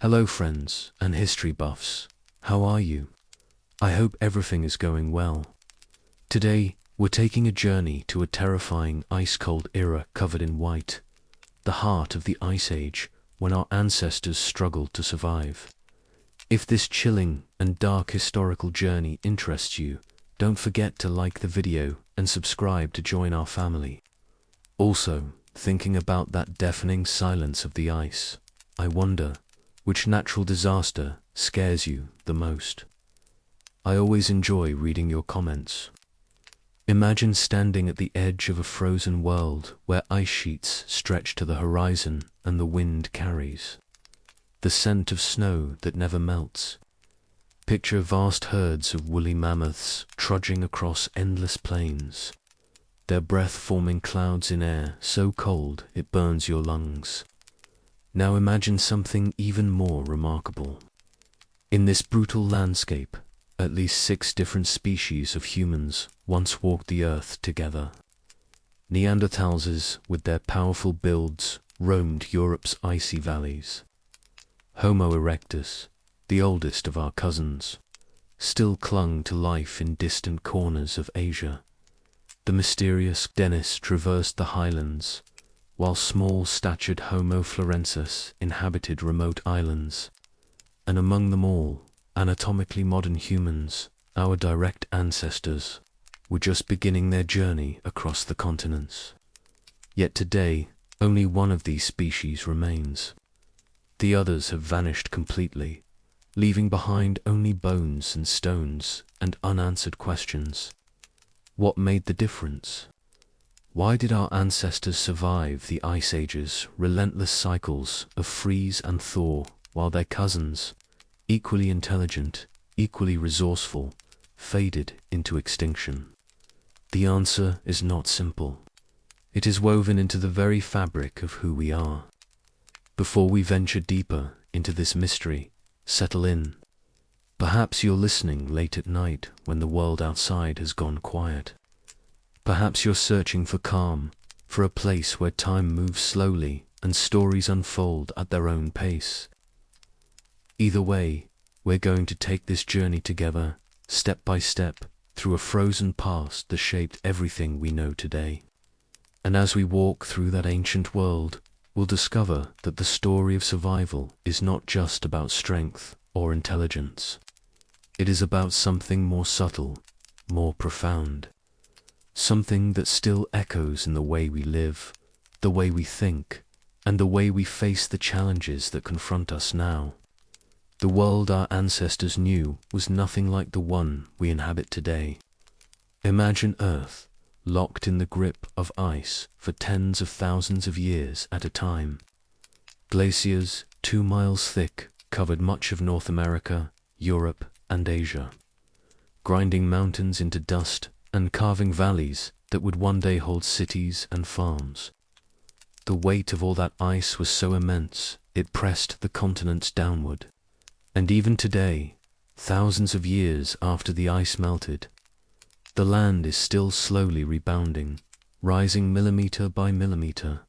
Hello friends and history buffs, how are you? I hope everything is going well. Today, we're taking a journey to a terrifying ice-cold era covered in white, the heart of the Ice Age when our ancestors struggled to survive. If this chilling and dark historical journey interests you, don't forget to like the video and subscribe to join our family. Also, thinking about that deafening silence of the ice, I wonder, which natural disaster scares you the most? I always enjoy reading your comments. Imagine standing at the edge of a frozen world where ice sheets stretch to the horizon and the wind carries the scent of snow that never melts. Picture vast herds of woolly mammoths trudging across endless plains, their breath forming clouds in air so cold it burns your lungs. Now imagine something even more remarkable. In this brutal landscape, at least 6 different species of humans once walked the earth together. Neanderthals, with their powerful builds, roamed Europe's icy valleys. Homo erectus, the oldest of our cousins, still clung to life in distant corners of Asia. The mysterious Denis traversed the highlands, while small-statured Homo florensis inhabited remote islands. And among them all, anatomically modern humans, our direct ancestors, were just beginning their journey across the continents. Yet today, only one of these species remains. The others have vanished completely, leaving behind only bones and stones and unanswered questions. What made the difference? Why did our ancestors survive the Ice Age's relentless cycles of freeze and thaw, while their cousins, equally intelligent, equally resourceful, faded into extinction? The answer is not simple. It is woven into the very fabric of who we are. Before we venture deeper into this mystery, settle in. Perhaps you're listening late at night when the world outside has gone quiet. Perhaps you're searching for calm, for a place where time moves slowly and stories unfold at their own pace. Either way, we're going to take this journey together, step by step, through a frozen past that shaped everything we know today. And as we walk through that ancient world, we'll discover that the story of survival is not just about strength or intelligence. It is about something more subtle, more profound. Something that still echoes in the way we live, the way we think, and the way we face the challenges that confront us now. The world our ancestors knew was nothing like the one we inhabit today. Imagine Earth, locked in the grip of ice for tens of thousands of years at a time. Glaciers, 2 miles thick, covered much of North America, Europe, and Asia, grinding mountains into dust and carving valleys that would one day hold cities and farms. The weight of all that ice was so immense, it pressed the continents downward. And even today, thousands of years after the ice melted, the land is still slowly rebounding, rising millimeter by millimeter,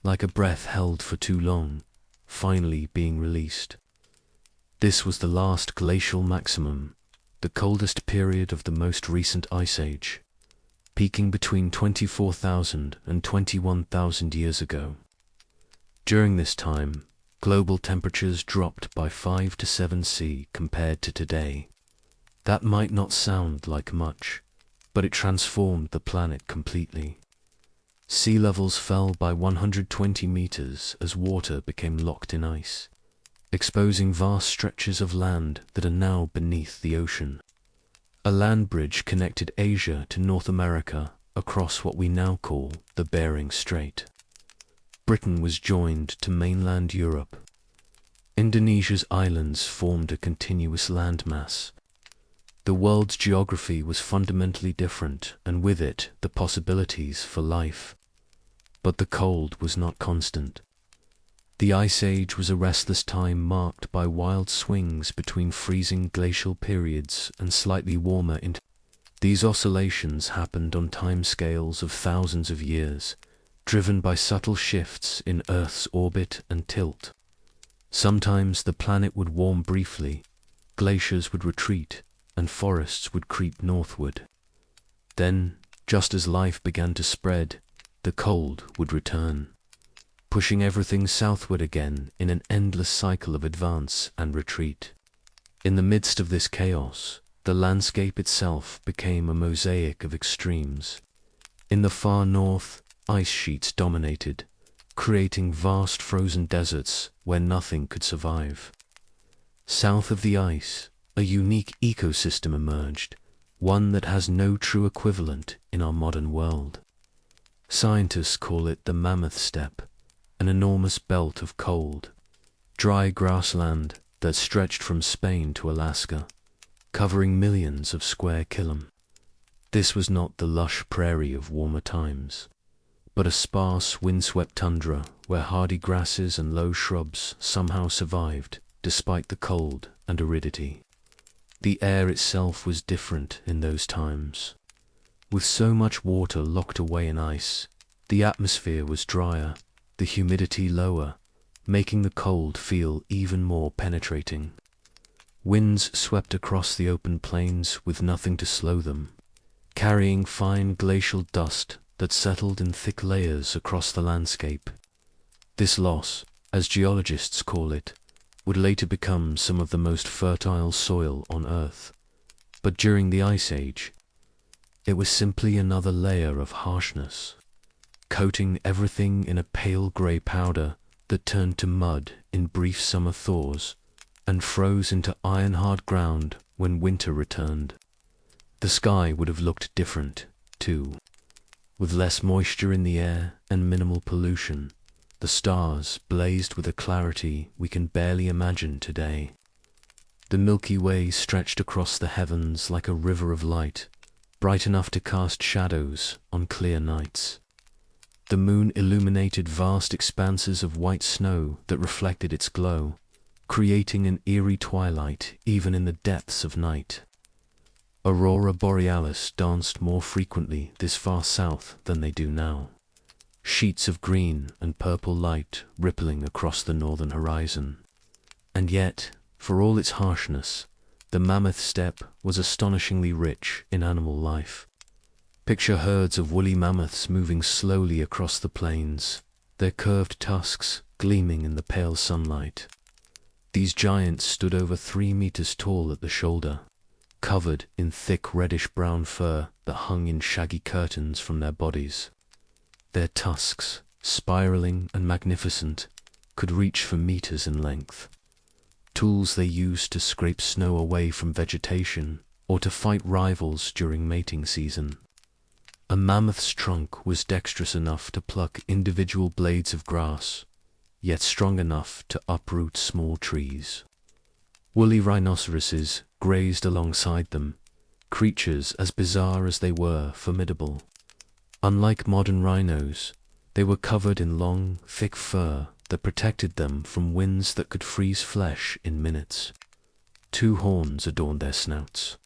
like a breath held for too long, finally being released. This was the last glacial maximum, the coldest period of the most recent Ice Age, peaking between 24,000 and 21,000 years ago. During this time, global temperatures dropped by 5 to 7 C compared to today. That might not sound like much, but it transformed the planet completely. Sea levels fell by 120 meters as water became locked in ice, exposing vast stretches of land that are now beneath the ocean. A land bridge connected Asia to North America across what we now call the Bering Strait. Britain was joined to mainland Europe. Indonesia's islands formed a continuous landmass. The world's geography was fundamentally different, and with it, the possibilities for life. But the cold was not constant. The Ice Age was a restless time marked by wild swings between freezing glacial periods and slightly warmer intervals. These oscillations happened on timescales of thousands of years, driven by subtle shifts in Earth's orbit and tilt. Sometimes the planet would warm briefly, glaciers would retreat, and forests would creep northward. Then, just as life began to spread, the cold would return, pushing everything southward again in an endless cycle of advance and retreat. In the midst of this chaos, the landscape itself became a mosaic of extremes. In the far north, ice sheets dominated, creating vast frozen deserts where nothing could survive. South of the ice, a unique ecosystem emerged, one that has no true equivalent in our modern world. Scientists call it the Mammoth Steppe, an enormous belt of cold, dry grassland that stretched from Spain to Alaska, covering millions of square kilom. This was not the lush prairie of warmer times, but a sparse, windswept tundra where hardy grasses and low shrubs somehow survived despite the cold and aridity. The air itself was different in those times. With so much water locked away in ice, the atmosphere was drier, the humidity lower, making the cold feel even more penetrating. Winds swept across the open plains with nothing to slow them, carrying fine glacial dust that settled in thick layers across the landscape. This loss, as geologists call it, would later become some of the most fertile soil on Earth. But during the Ice Age, it was simply another layer of harshness, coating everything in a pale grey powder that turned to mud in brief summer thaws and froze into iron-hard ground when winter returned. The sky would have looked different, too. With less moisture in the air and minimal pollution, the stars blazed with a clarity we can barely imagine today. The Milky Way stretched across the heavens like a river of light, bright enough to cast shadows on clear nights. The moon illuminated vast expanses of white snow that reflected its glow, creating an eerie twilight even in the depths of night. Aurora borealis danced more frequently this far south than they do now, sheets of green and purple light rippling across the northern horizon. And yet, for all its harshness, the Mammoth Steppe was astonishingly rich in animal life. Picture herds of woolly mammoths moving slowly across the plains, their curved tusks gleaming in the pale sunlight. These giants stood over 3 meters tall at the shoulder, covered in thick reddish-brown fur that hung in shaggy curtains from their bodies. Their tusks, spiraling and magnificent, could reach for meters in length. Tools they used to scrape snow away from vegetation or to fight rivals during mating season. A mammoth's trunk was dexterous enough to pluck individual blades of grass, yet strong enough to uproot small trees. Woolly rhinoceroses grazed alongside them, creatures as bizarre as they were formidable. Unlike modern rhinos, they were covered in long, thick fur that protected them from winds that could freeze flesh in minutes. 2 horns adorned their snouts.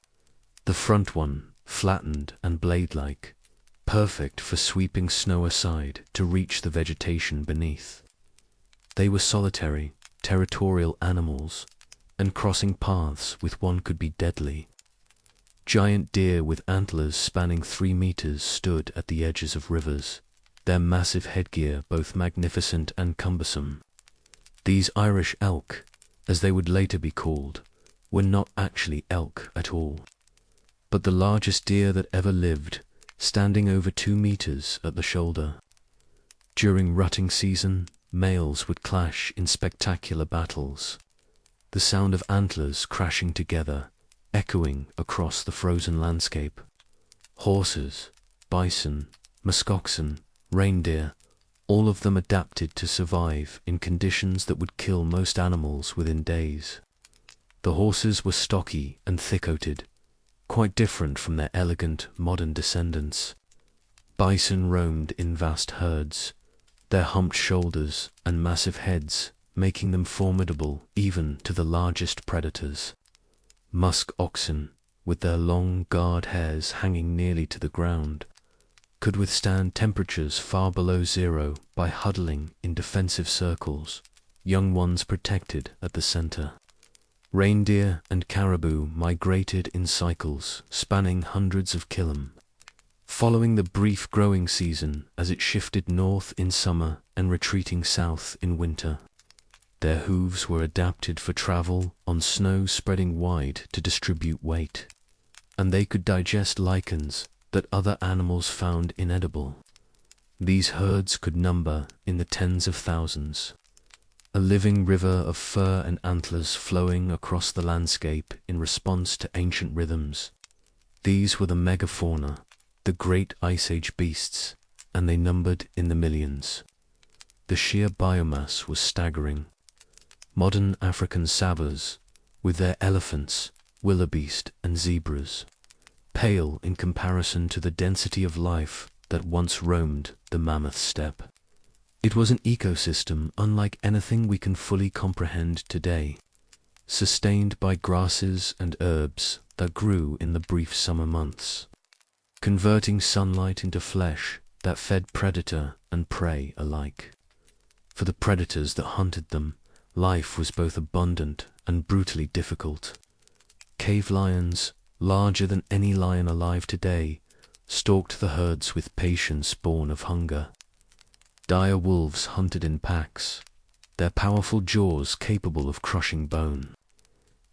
The front one, flattened and blade-like, perfect for sweeping snow aside to reach the vegetation beneath. They were solitary, territorial animals, and crossing paths with one could be deadly. Giant deer with antlers spanning 3 meters stood at the edges of rivers, their massive headgear both magnificent and cumbersome. These Irish elk, as they would later be called, were not actually elk at all, but the largest deer that ever lived, standing over 2 meters at the shoulder. During rutting season, males would clash in spectacular battles, the sound of antlers crashing together, echoing across the frozen landscape. Horses, bison, muskoxen, reindeer, all of them adapted to survive in conditions that would kill most animals within days. The horses were stocky and thick-coated, quite different from their elegant, modern descendants. Bison roamed in vast herds, their humped shoulders and massive heads making them formidable even to the largest predators. Musk oxen, with their long guard hairs hanging nearly to the ground, could withstand temperatures far below zero by huddling in defensive circles, young ones protected at the center. Reindeer and caribou migrated in cycles spanning hundreds of km, following the brief growing season as it shifted north in summer and retreating south in winter. Their hooves were adapted for travel on snow spreading wide to distribute weight, and they could digest lichens that other animals found inedible. These herds could number in the tens of thousands, a living river of fur and antlers flowing across the landscape in response to ancient rhythms. These were the megafauna, the great Ice Age beasts, and they numbered in the millions. The sheer biomass was staggering. Modern African savas, with their elephants, wildebeest, and zebras, pale in comparison to the density of life that once roamed the mammoth steppe. It was an ecosystem unlike anything we can fully comprehend today, sustained by grasses and herbs that grew in the brief summer months, converting sunlight into flesh that fed predator and prey alike. For the predators that hunted them, life was both abundant and brutally difficult. Cave lions, larger than any lion alive today, stalked the herds with patience born of hunger. Dire wolves hunted in packs, their powerful jaws capable of crushing bone.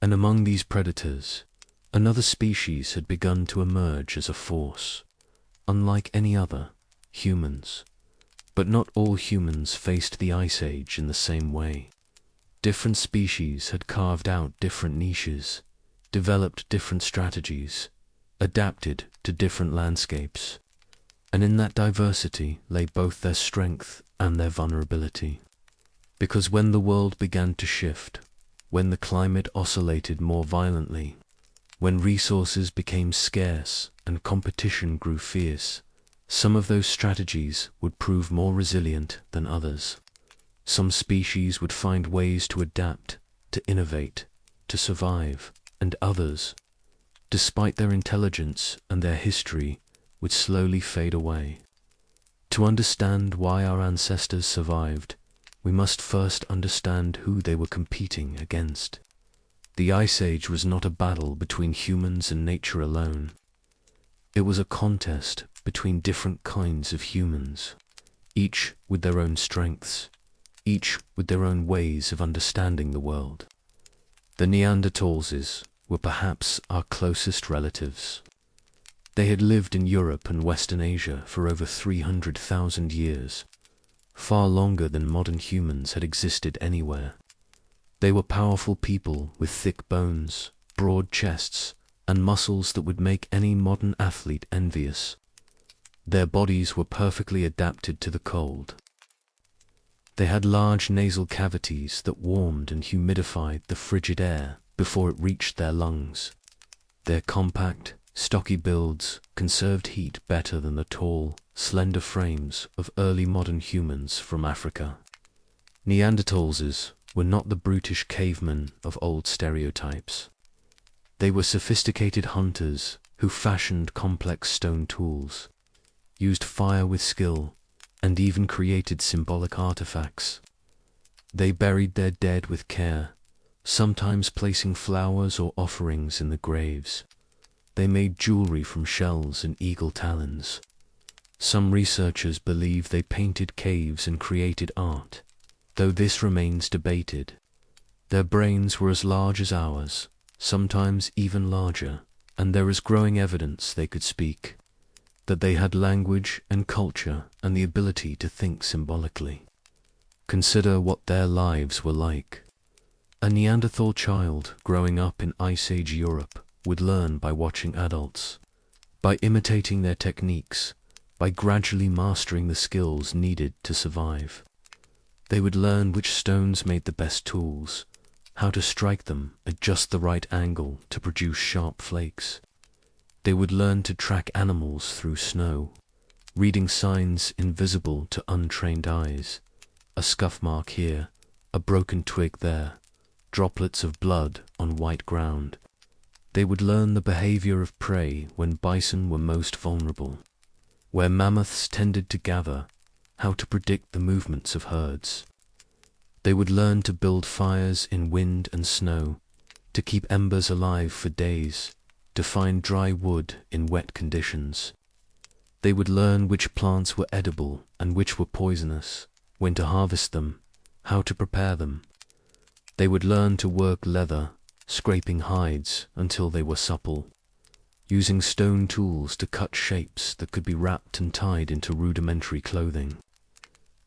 And among these predators, another species had begun to emerge as a force. Unlike any other, humans. But not all humans faced the Ice Age in the same way. Different species had carved out different niches, developed different strategies, adapted to different landscapes, and in that diversity lay both their strength and their vulnerability. Because when the world began to shift, when the climate oscillated more violently, when resources became scarce and competition grew fierce, some of those strategies would prove more resilient than others. Some species would find ways to adapt, to innovate, to survive, and others, despite their intelligence and their history, would slowly fade away. To understand why our ancestors survived, we must first understand who they were competing against. The Ice Age was not a battle between humans and nature alone. It was a contest between different kinds of humans, each with their own strengths, each with their own ways of understanding the world. The Neanderthals were perhaps our closest relatives. They had lived in Europe and Western Asia for over 300,000 years, far longer than modern humans had existed anywhere. They were powerful people with thick bones, broad chests, and muscles that would make any modern athlete envious. Their bodies were perfectly adapted to the cold. They had large nasal cavities that warmed and humidified the frigid air before it reached their lungs. Their compact, stocky builds conserved heat better than the tall, slender frames of early modern humans from Africa. Neanderthals were not the brutish cavemen of old stereotypes. They were sophisticated hunters who fashioned complex stone tools, used fire with skill, and even created symbolic artifacts. They buried their dead with care, sometimes placing flowers or offerings in the graves. They made jewelry from shells and eagle talons. Some researchers believe they painted caves and created art, though this remains debated. Their brains were as large as ours, sometimes even larger, and there is growing evidence they could speak, that they had language and culture and the ability to think symbolically. Consider what their lives were like. A Neanderthal child growing up in Ice Age Europe would learn by watching adults, by imitating their techniques, by gradually mastering the skills needed to survive. They would learn which stones made the best tools, how to strike them at just the right angle to produce sharp flakes. They would learn to track animals through snow, reading signs invisible to untrained eyes, a scuff mark here, a broken twig there, droplets of blood on white ground. They would learn the behavior of prey when bison were most vulnerable, where mammoths tended to gather, how to predict the movements of herds. They would learn to build fires in wind and snow, to keep embers alive for days, to find dry wood in wet conditions. They would learn which plants were edible and which were poisonous, when to harvest them, how to prepare them. They would learn to work leather, scraping hides until they were supple, using stone tools to cut shapes that could be wrapped and tied into rudimentary clothing.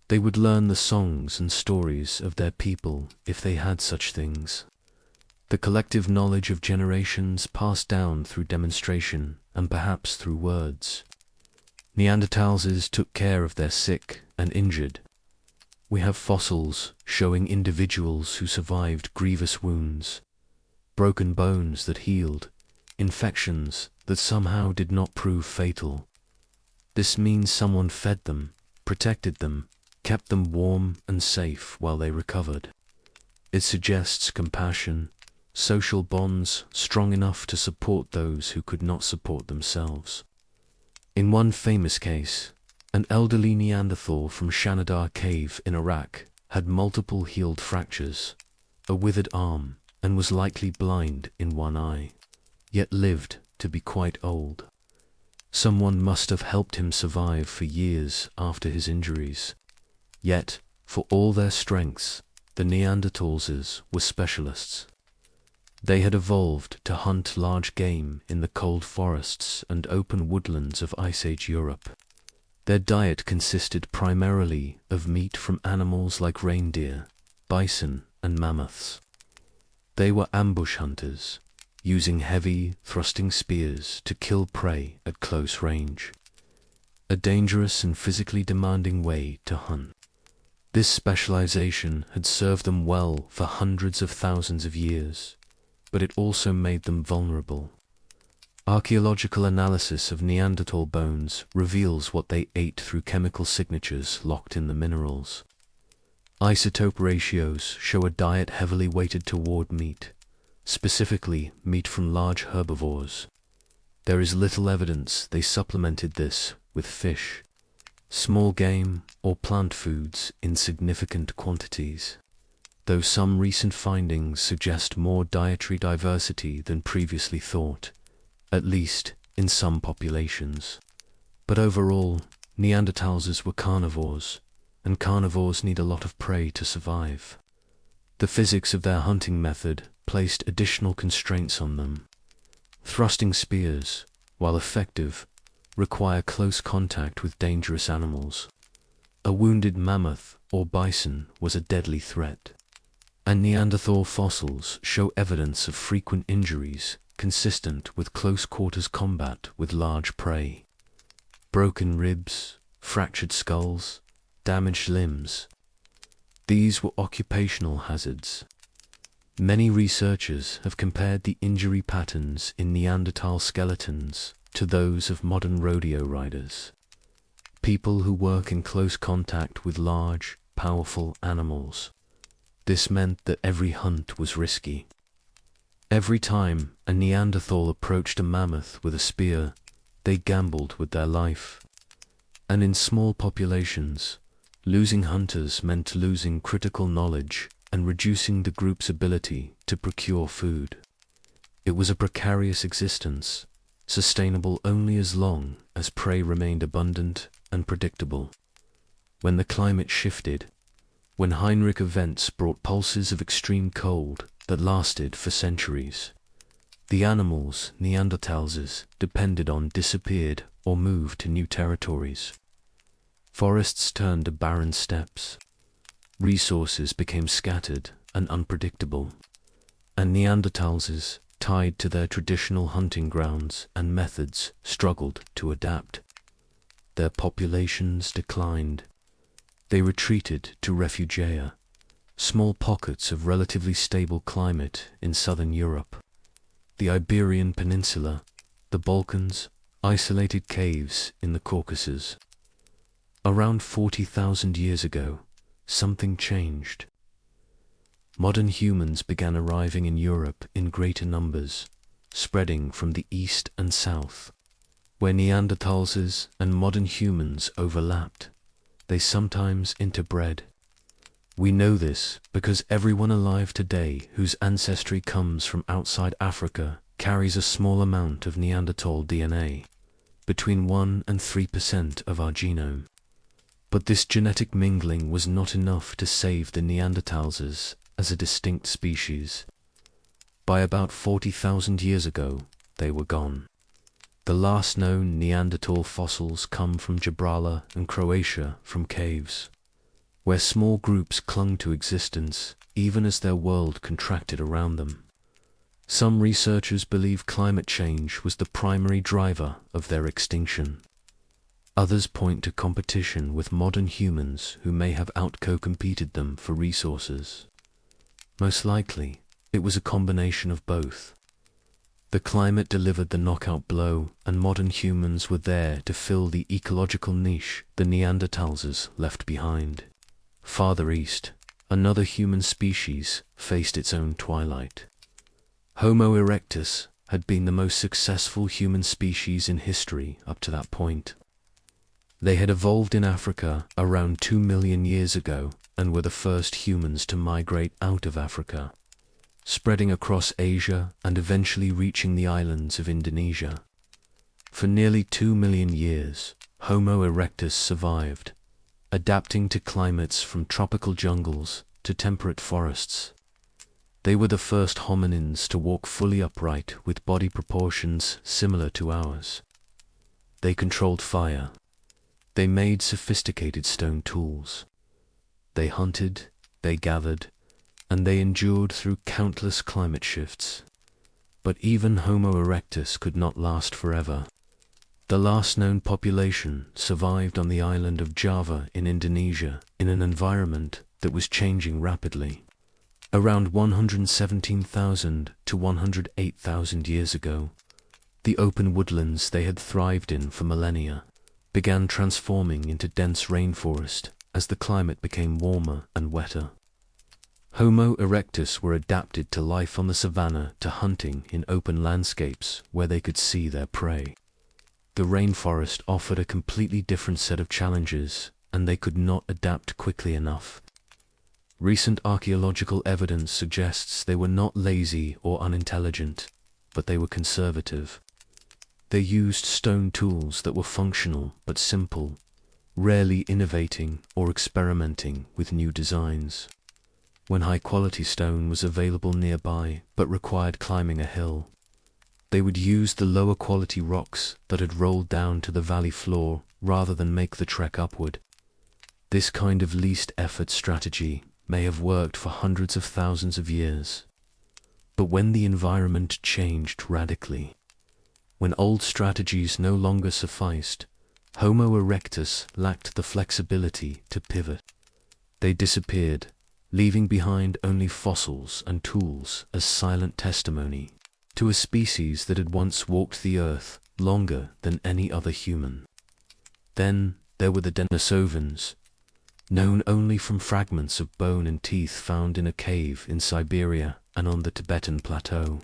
They would learn the songs and stories of their people if they had such things. The collective knowledge of generations passed down through demonstration and perhaps through words. Neanderthals took care of their sick and injured. We have fossils showing individuals who survived grievous wounds, broken bones that healed, infections that somehow did not prove fatal. This means someone fed them, protected them, kept them warm and safe while they recovered. It suggests compassion, social bonds strong enough to support those who could not support themselves. In one famous case, an elderly Neanderthal from Shanidar Cave in Iraq had multiple healed fractures, a withered arm, and was likely blind in one eye, yet lived to be quite old. Someone must have helped him survive for years after his injuries. Yet, for all their strengths, the Neanderthals were specialists. They had evolved to hunt large game in the cold forests and open woodlands of Ice Age Europe. Their diet consisted primarily of meat from animals like reindeer, bison, and mammoths. They were ambush hunters, using heavy, thrusting spears to kill prey at close range. A dangerous and physically demanding way to hunt. This specialization had served them well for hundreds of thousands of years, but it also made them vulnerable. Archaeological analysis of Neanderthal bones reveals what they ate through chemical signatures locked in the minerals. Isotope ratios show a diet heavily weighted toward meat, specifically meat from large herbivores. There is little evidence they supplemented this with fish, small game, or plant foods in significant quantities, though some recent findings suggest more dietary diversity than previously thought, at least in some populations. But overall, Neanderthals were carnivores, and carnivores need a lot of prey to survive. The physics of their hunting method placed additional constraints on them. Thrusting spears, while effective, require close contact with dangerous animals. A wounded mammoth or bison was a deadly threat. And Neanderthal fossils show evidence of frequent injuries consistent with close quarters combat with large prey. Broken ribs, fractured skulls, damaged limbs. These were occupational hazards. Many researchers have compared the injury patterns in Neanderthal skeletons to those of modern rodeo riders, people who work in close contact with large, powerful animals. This meant that every hunt was risky. Every time a Neanderthal approached a mammoth with a spear, they gambled with their life. And in small populations, losing hunters meant losing critical knowledge and reducing the group's ability to procure food. It was a precarious existence, sustainable only as long as prey remained abundant and predictable. When the climate shifted, when Heinrich events brought pulses of extreme cold that lasted for centuries, the animals Neanderthals depended on disappeared or moved to new territories. Forests turned to barren steppes. Resources became scattered and unpredictable, and Neanderthals, tied to their traditional hunting grounds and methods, struggled to adapt. Their populations declined. They retreated to refugia, small pockets of relatively stable climate in southern Europe, the Iberian Peninsula, the Balkans, isolated caves in the Caucasus. Around 40,000 years ago, something changed. Modern humans began arriving in Europe in greater numbers, spreading from the east and south. Where Neanderthals and modern humans overlapped, they sometimes interbred. We know this because everyone alive today whose ancestry comes from outside Africa carries a small amount of Neanderthal DNA, between 1 and 3% of our genome. But this genetic mingling was not enough to save the Neanderthals as a distinct species. By about 40,000 years ago, they were gone. The last known Neanderthal fossils come from Gibraltar and Croatia from caves, where small groups clung to existence even as their world contracted around them. Some researchers believe climate change was the primary driver of their extinction. Others point to competition with modern humans who may have out-competed them for resources. Most likely, it was a combination of both. The climate delivered the knockout blow, and modern humans were there to fill the ecological niche the Neanderthals left behind. Farther east, another human species faced its own twilight. Homo erectus had been the most successful human species in history up to that point. They had evolved in Africa around 2 million years ago and were the first humans to migrate out of Africa, spreading across Asia and eventually reaching the islands of Indonesia. For nearly 2 million years, Homo erectus survived, adapting to climates from tropical jungles to temperate forests. They were the first hominins to walk fully upright with body proportions similar to ours. They controlled fire. They made sophisticated stone tools. They hunted, they gathered, and they endured through countless climate shifts. But even Homo erectus could not last forever. The last known population survived on the island of Java in Indonesia in an environment that was changing rapidly. Around 117,000 to 108,000 years ago, the open woodlands they had thrived in for millennia began transforming into dense rainforest as the climate became warmer and wetter. Homo erectus were adapted to life on the savanna, to hunting in open landscapes where they could see their prey. The rainforest offered a completely different set of challenges, and they could not adapt quickly enough. Recent archaeological evidence suggests they were not lazy or unintelligent, but they were conservative. They used stone tools that were functional but simple, rarely innovating or experimenting with new designs. When high-quality stone was available nearby but required climbing a hill, they would use the lower-quality rocks that had rolled down to the valley floor rather than make the trek upward. This kind of least-effort strategy may have worked for hundreds of thousands of years. But when the environment changed radically, when old strategies no longer sufficed, Homo erectus lacked the flexibility to pivot. They disappeared, leaving behind only fossils and tools as silent testimony to a species that had once walked the earth longer than any other human. Then there were the Denisovans, known only from fragments of bone and teeth found in a cave in Siberia and on the Tibetan plateau.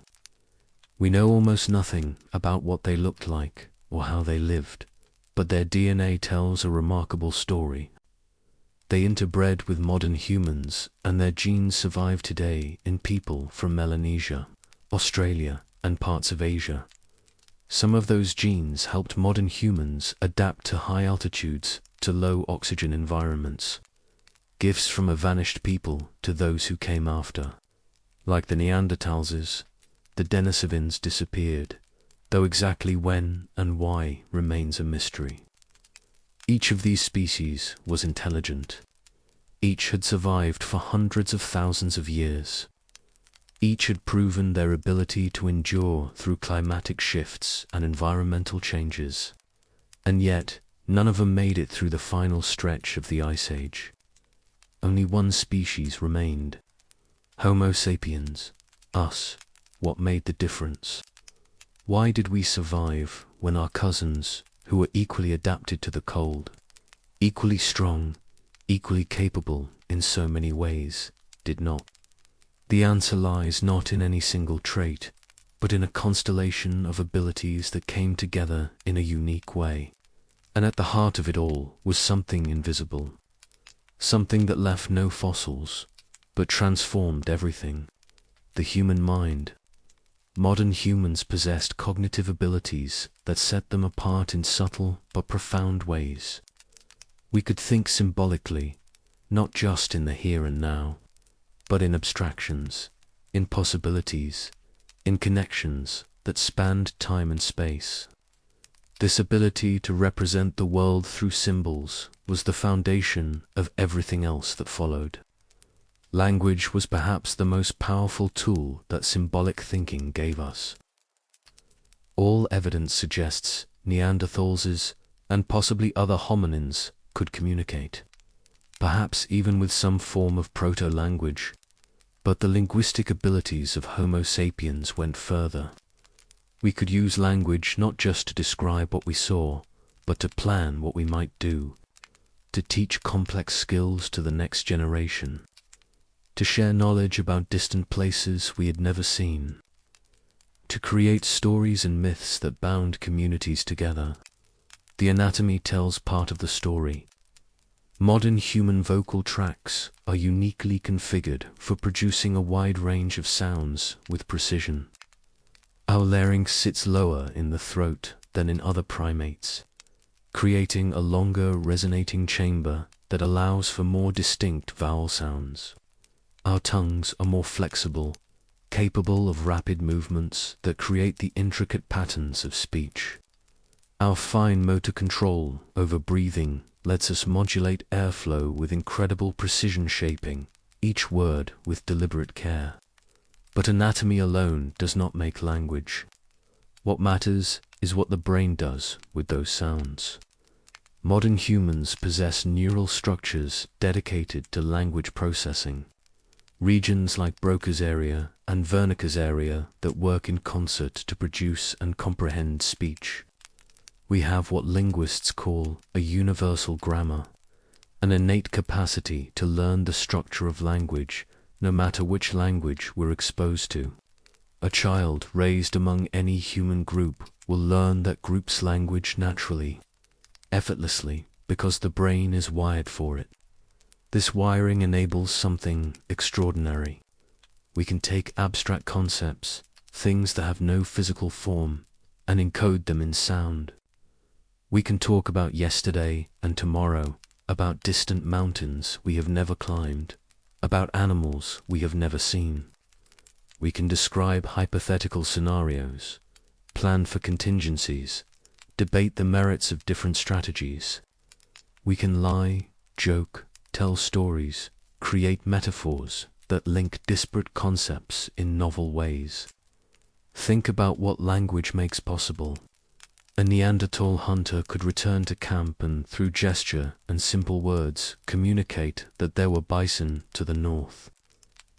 We know almost nothing about what they looked like or how they lived, but their DNA tells a remarkable story. They interbred with modern humans, and their genes survive today in people from Melanesia, Australia, and parts of Asia. Some of those genes helped modern humans adapt to high altitudes, to low oxygen environments. Gifts from a vanished people to those who came after. Like the Neanderthals, the Denisovans disappeared, though exactly when and why remains a mystery. Each of these species was intelligent. Each had survived for hundreds of thousands of years. Each had proven their ability to endure through climatic shifts and environmental changes. And yet, none of them made it through the final stretch of the Ice Age. Only one species remained. Homo sapiens, us. What made the difference? Why did we survive when our cousins, who were equally adapted to the cold, equally strong, equally capable in so many ways, did not? The answer lies not in any single trait, but in a constellation of abilities that came together in a unique way. And at the heart of it all was something invisible. something that left no fossils, but transformed everything: the human mind. Modern humans possessed cognitive abilities that set them apart in subtle but profound ways. We could think symbolically, not just in the here and now, but in abstractions, in possibilities, in connections that spanned time and space. This ability to represent the world through symbols was the foundation of everything else that followed. Language was perhaps the most powerful tool that symbolic thinking gave us. All evidence suggests Neanderthals and possibly other hominins could communicate, perhaps even with some form of proto-language, but the linguistic abilities of Homo sapiens went further. We could use language not just to describe what we saw, but to plan what we might do, to teach complex skills to the next generation, to share knowledge about distant places we had never seen, to create stories and myths that bound communities together. The anatomy tells part of the story. Modern human vocal tracts are uniquely configured for producing a wide range of sounds with precision. Our larynx sits lower in the throat than in other primates, creating a longer resonating chamber that allows for more distinct vowel sounds. Our tongues are more flexible, capable of rapid movements that create the intricate patterns of speech. Our fine motor control over breathing lets us modulate airflow with incredible precision, shaping each word with deliberate care. But anatomy alone does not make language. What matters is what the brain does with those sounds. Modern humans possess neural structures dedicated to language processing. Regions like Broca's area and Wernicke's area that work in concert to produce and comprehend speech. We have what linguists call a universal grammar, an innate capacity to learn the structure of language, no matter which language we're exposed to. A child raised among any human group will learn that group's language naturally, effortlessly, because the brain is wired for it. This wiring enables something extraordinary. We can take abstract concepts, things that have no physical form, and encode them in sound. We can talk about yesterday and tomorrow, about distant mountains we have never climbed, about animals we have never seen. We can describe hypothetical scenarios, plan for contingencies, debate the merits of different strategies. We can lie, joke, tell stories, create metaphors that link disparate concepts in novel ways. Think about what language makes possible. A Neanderthal hunter could return to camp and, through gesture and simple words, communicate that there were bison to the north.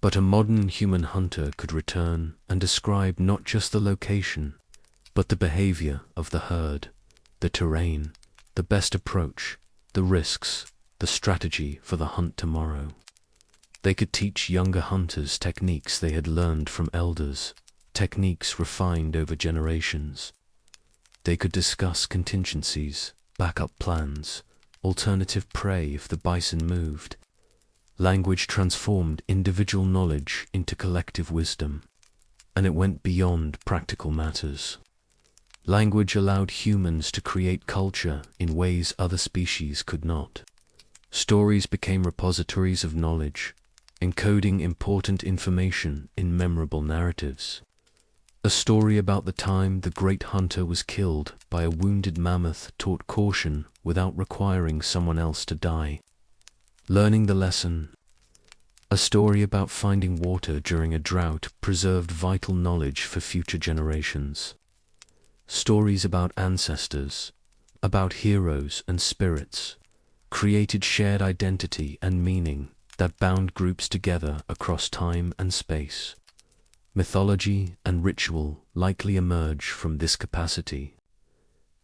But a modern human hunter could return and describe not just the location, but the behavior of the herd, the terrain, the best approach, the risks, the strategy for the hunt tomorrow. They could teach younger hunters techniques they had learned from elders, techniques refined over generations. They could discuss contingencies, backup plans, alternative prey if the bison moved. Language transformed individual knowledge into collective wisdom, and it went beyond practical matters. Language allowed humans to create culture in ways other species could not. Stories became repositories of knowledge, encoding important information in memorable narratives. A story about the time the great hunter was killed by a wounded mammoth taught caution without requiring someone else to die. Learning the lesson. A story about finding water during a drought preserved vital knowledge for future generations. Stories about ancestors, about heroes and spirits, created shared identity and meaning that bound groups together across time and space. Mythology and ritual likely emerge from this capacity.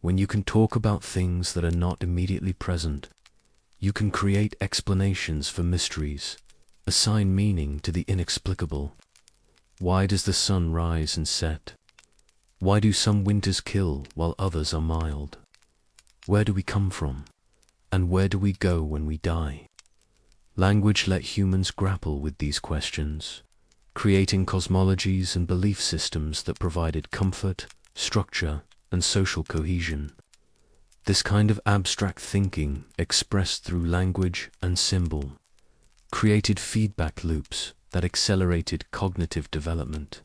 When you can talk about things that are not immediately present, you can create explanations for mysteries, assign meaning to the inexplicable. Why does the sun rise and set? Why do some winters kill while others are mild? Where do we come from? And where do we go when we die? Language let humans grapple with these questions, creating cosmologies and belief systems that provided comfort, structure, and social cohesion. This kind of abstract thinking, expressed through language and symbol, created feedback loops that accelerated cognitive development.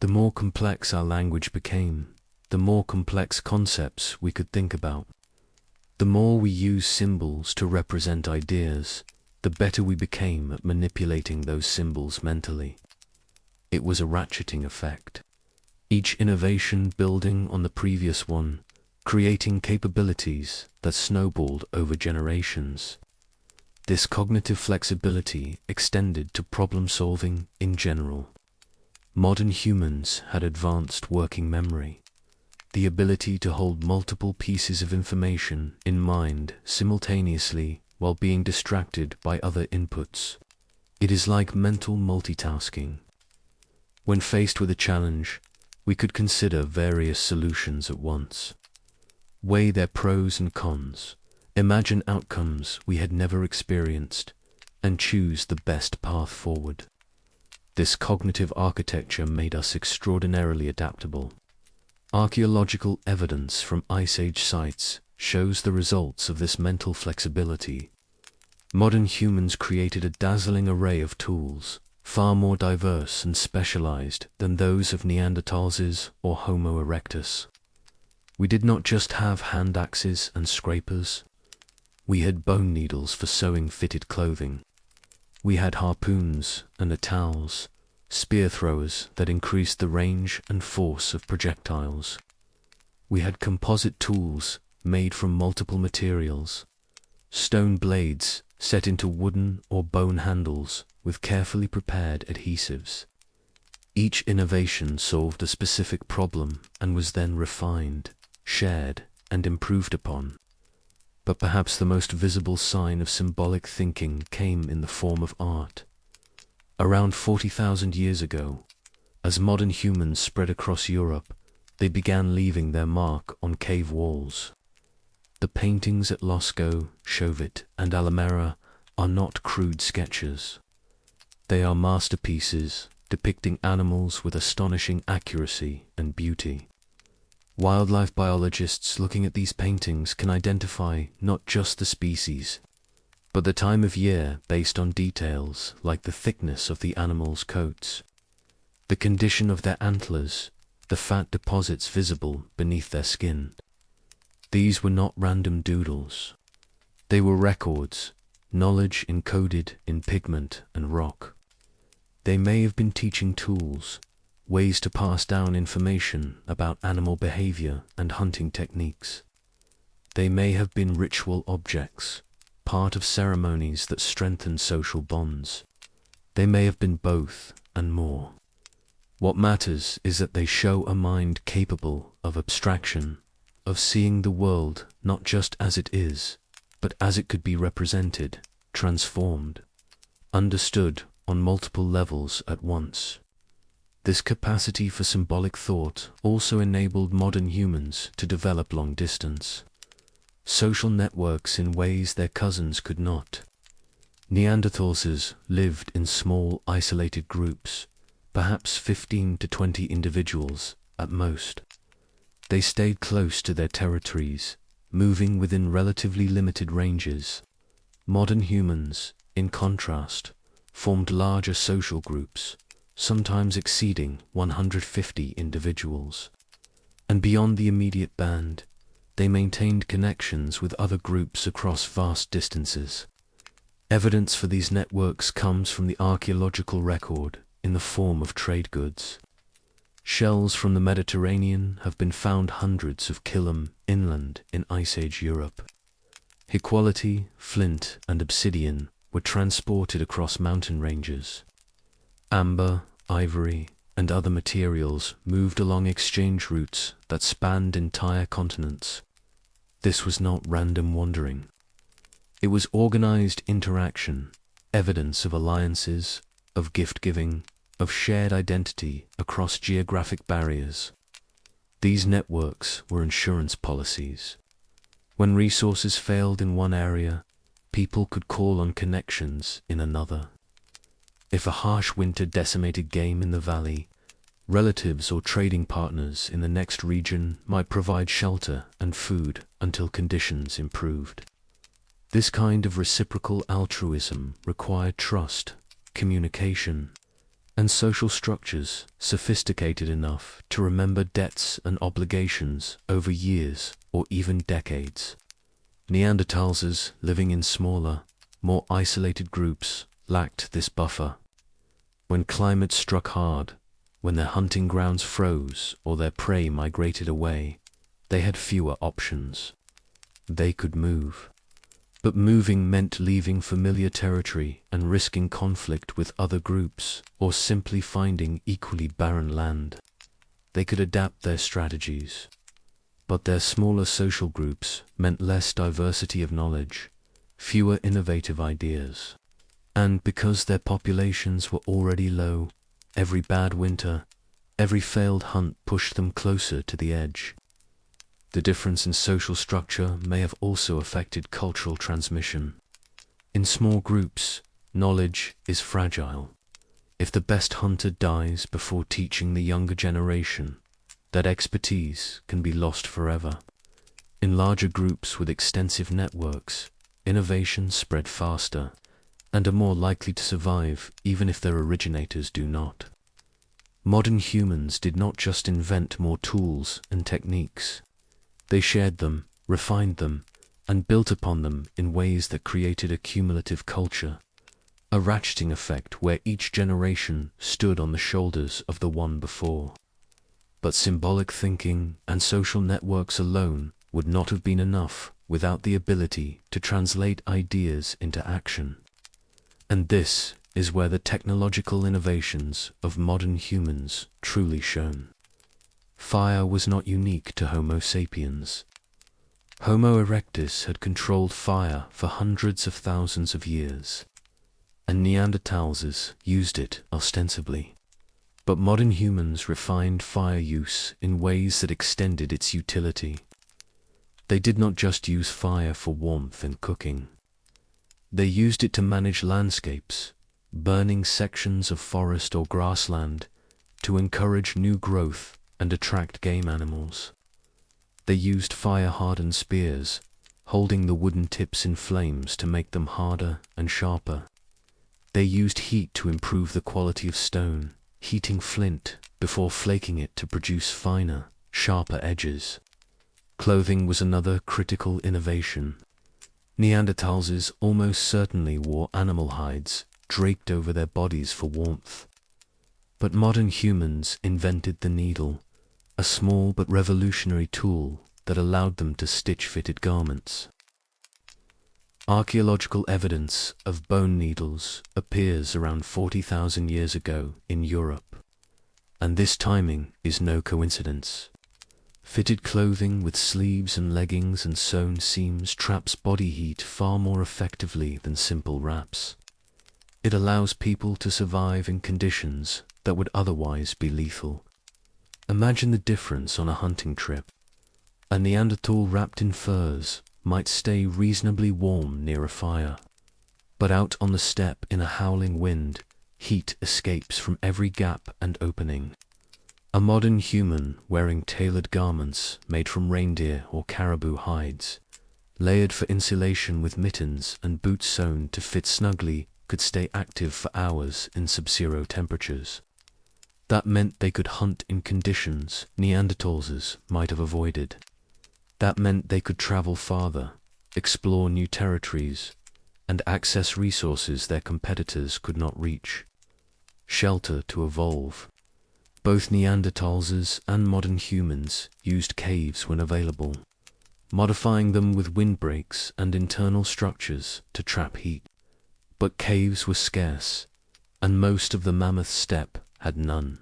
The more complex our language became, the more complex concepts we could think about. The more we used symbols to represent ideas, the better we became at manipulating those symbols mentally. It was a ratcheting effect, each innovation building on the previous one, creating capabilities that snowballed over generations. This cognitive flexibility extended to problem-solving in general. Modern humans had advanced working memory, the ability to hold multiple pieces of information in mind simultaneously while being distracted by other inputs. It is like mental multitasking. When faced with a challenge, we could consider various solutions at once, weigh their pros and cons, imagine outcomes we had never experienced, and choose the best path forward. This cognitive architecture made us extraordinarily adaptable. Archaeological evidence from Ice Age sites shows the results of this mental flexibility. Modern humans created a dazzling array of tools, far more diverse and specialized than those of Neanderthals or Homo erectus. We did not just have hand axes and scrapers. We had bone needles for sewing fitted clothing. We had harpoons and towels, spear throwers that increased the range and force of projectiles. We had composite tools made from multiple materials, stone blades set into wooden or bone handles with carefully prepared adhesives. Each innovation solved a specific problem and was then refined, shared, and improved upon. But perhaps the most visible sign of symbolic thinking came in the form of art. Around 40,000 years ago, as modern humans spread across Europe, they began leaving their mark on cave walls. The paintings at Lascaux, Chauvet, and Alamera are not crude sketches. They are masterpieces depicting animals with astonishing accuracy and beauty. Wildlife biologists looking at these paintings can identify not just the species, but the time of year based on details like the thickness of the animal's coats, the condition of their antlers, the fat deposits visible beneath their skin. These were not random doodles. They were records, knowledge encoded in pigment and rock. They may have been teaching tools, ways to pass down information about animal behavior and hunting techniques. They may have been ritual objects, part of ceremonies that strengthen social bonds. They may have been both and more. What matters is that they show a mind capable of abstraction, of seeing the world not just as it is, but as it could be represented, transformed, understood on multiple levels at once. This capacity for symbolic thought also enabled modern humans to develop long-distance social networks in ways their cousins could not. Neanderthals lived in small, isolated groups, perhaps 15 to 20 individuals at most. They stayed close to their territories, moving within relatively limited ranges. Modern humans, in contrast, formed larger social groups, sometimes exceeding 150 individuals. And beyond the immediate band, they maintained connections with other groups across vast distances. Evidence for these networks comes from the archaeological record in the form of trade goods. Shells from the Mediterranean have been found hundreds of kilom inland in Ice Age Europe. High-quality flint and obsidian were transported across mountain ranges. Amber, ivory, and other materials moved along exchange routes that spanned entire continents. This was not random wandering. It was organized interaction, evidence of alliances, of gift-giving, of shared identity across geographic barriers. These networks were insurance policies. When resources failed in one area, people could call on connections in another. If a harsh winter decimated game in the valley, relatives or trading partners in the next region might provide shelter and food until conditions improved. This kind of reciprocal altruism required trust, communication, and social structures sophisticated enough to remember debts and obligations over years or even decades. Neanderthals living in smaller, more isolated groups lacked this buffer. When climate struck hard, when their hunting grounds froze or their prey migrated away, they had fewer options. They could move. But moving meant leaving familiar territory and risking conflict with other groups, or simply finding equally barren land. They could adapt their strategies. But their smaller social groups meant less diversity of knowledge, fewer innovative ideas. And because their populations were already low, every bad winter, every failed hunt pushed them closer to the edge. The difference in social structure may have also affected cultural transmission. In small groups, knowledge is fragile. If the best hunter dies before teaching the younger generation, that expertise can be lost forever. In larger groups with extensive networks, innovations spread faster and are more likely to survive even if their originators do not. Modern humans did not just invent more tools and techniques. They shared them, refined them, and built upon them in ways that created a cumulative culture, a ratcheting effect where each generation stood on the shoulders of the one before. But symbolic thinking and social networks alone would not have been enough without the ability to translate ideas into action. And this is where the technological innovations of modern humans truly shone. Fire was not unique to Homo sapiens. Homo erectus had controlled fire for hundreds of thousands of years, and Neanderthals used it ostensibly. But modern humans refined fire use in ways that extended its utility. They did not just use fire for warmth and cooking. They used it to manage landscapes, burning sections of forest or grassland, to encourage new growth and attract game animals. They used fire-hardened spears, holding the wooden tips in flames to make them harder and sharper. They used heat to improve the quality of stone, heating flint before flaking it to produce finer, sharper edges. Clothing was another critical innovation. Neanderthals almost certainly wore animal hides draped over their bodies for warmth. But modern humans invented the needle, a small but revolutionary tool that allowed them to stitch fitted garments. Archaeological evidence of bone needles appears around 40,000 years ago in Europe, and this timing is no coincidence. Fitted clothing with sleeves and leggings and sewn seams traps body heat far more effectively than simple wraps. It allows people to survive in conditions that would otherwise be lethal. Imagine the difference on a hunting trip. A Neanderthal wrapped in furs might stay reasonably warm near a fire, but out on the steppe in a howling wind, heat escapes from every gap and opening. A modern human wearing tailored garments made from reindeer or caribou hides, layered for insulation with mittens and boots sewn to fit snugly, could stay active for hours in sub-zero temperatures. That meant they could hunt in conditions Neanderthals might have avoided. That meant they could travel farther, explore new territories, and access resources their competitors could not reach. Shelter to evolve. Both Neanderthals and modern humans used caves when available, modifying them with windbreaks and internal structures to trap heat. But caves were scarce, and most of the mammoth steppe had none.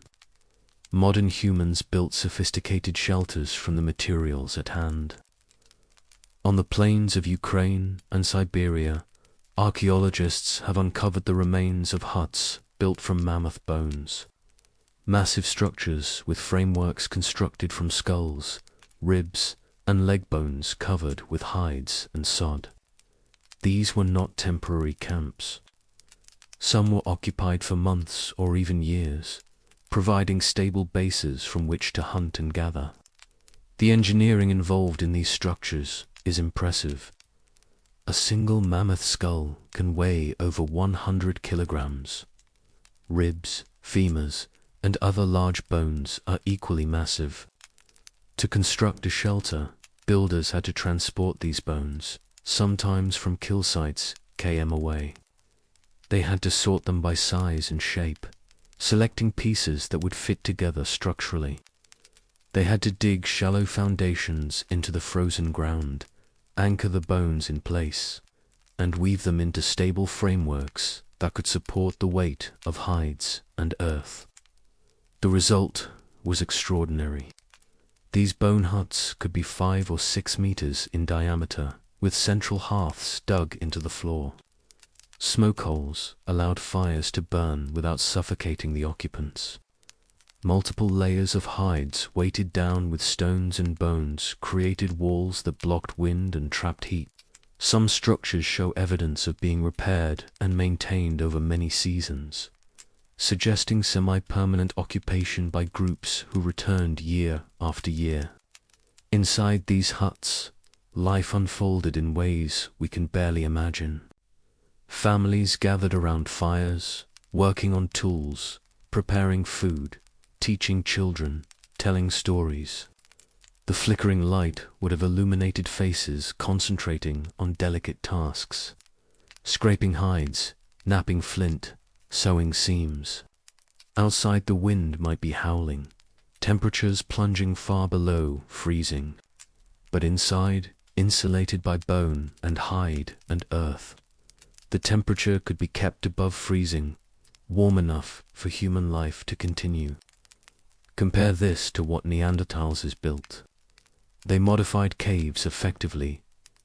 Modern humans built sophisticated shelters from the materials at hand. On the plains of Ukraine and Siberia, archaeologists have uncovered the remains of huts built from mammoth bones. Massive structures with frameworks constructed from skulls, ribs, and leg bones covered with hides and sod. These were not temporary camps. Some were occupied for months or even years, providing stable bases from which to hunt and gather. The engineering involved in these structures is impressive. A single mammoth skull can weigh over 100 kilograms. Ribs, femurs, and other large bones are equally massive. To construct a shelter, builders had to transport these bones, sometimes from kill sites km away. They had to sort them by size and shape, selecting pieces that would fit together structurally. They had to dig shallow foundations into the frozen ground, anchor the bones in place, and weave them into stable frameworks that could support the weight of hides and earth. The result was extraordinary. These bone huts could be 5 or 6 meters in diameter, with central hearths dug into the floor. Smoke holes allowed fires to burn without suffocating the occupants. Multiple layers of hides weighted down with stones and bones created walls that blocked wind and trapped heat. Some structures show evidence of being repaired and maintained over many seasons, suggesting semi-permanent occupation by groups who returned year after year. Inside these huts, life unfolded in ways we can barely imagine. Families gathered around fires, working on tools, preparing food, teaching children, telling stories. The flickering light would have illuminated faces concentrating on delicate tasks, scraping hides, knapping flint, sewing seams. Outside the wind might be howling, temperatures plunging far below freezing, but inside, insulated by bone and hide and earth, the temperature could be kept above freezing, warm enough for human life to continue. Compare this to what Neanderthals built. They modified caves effectively,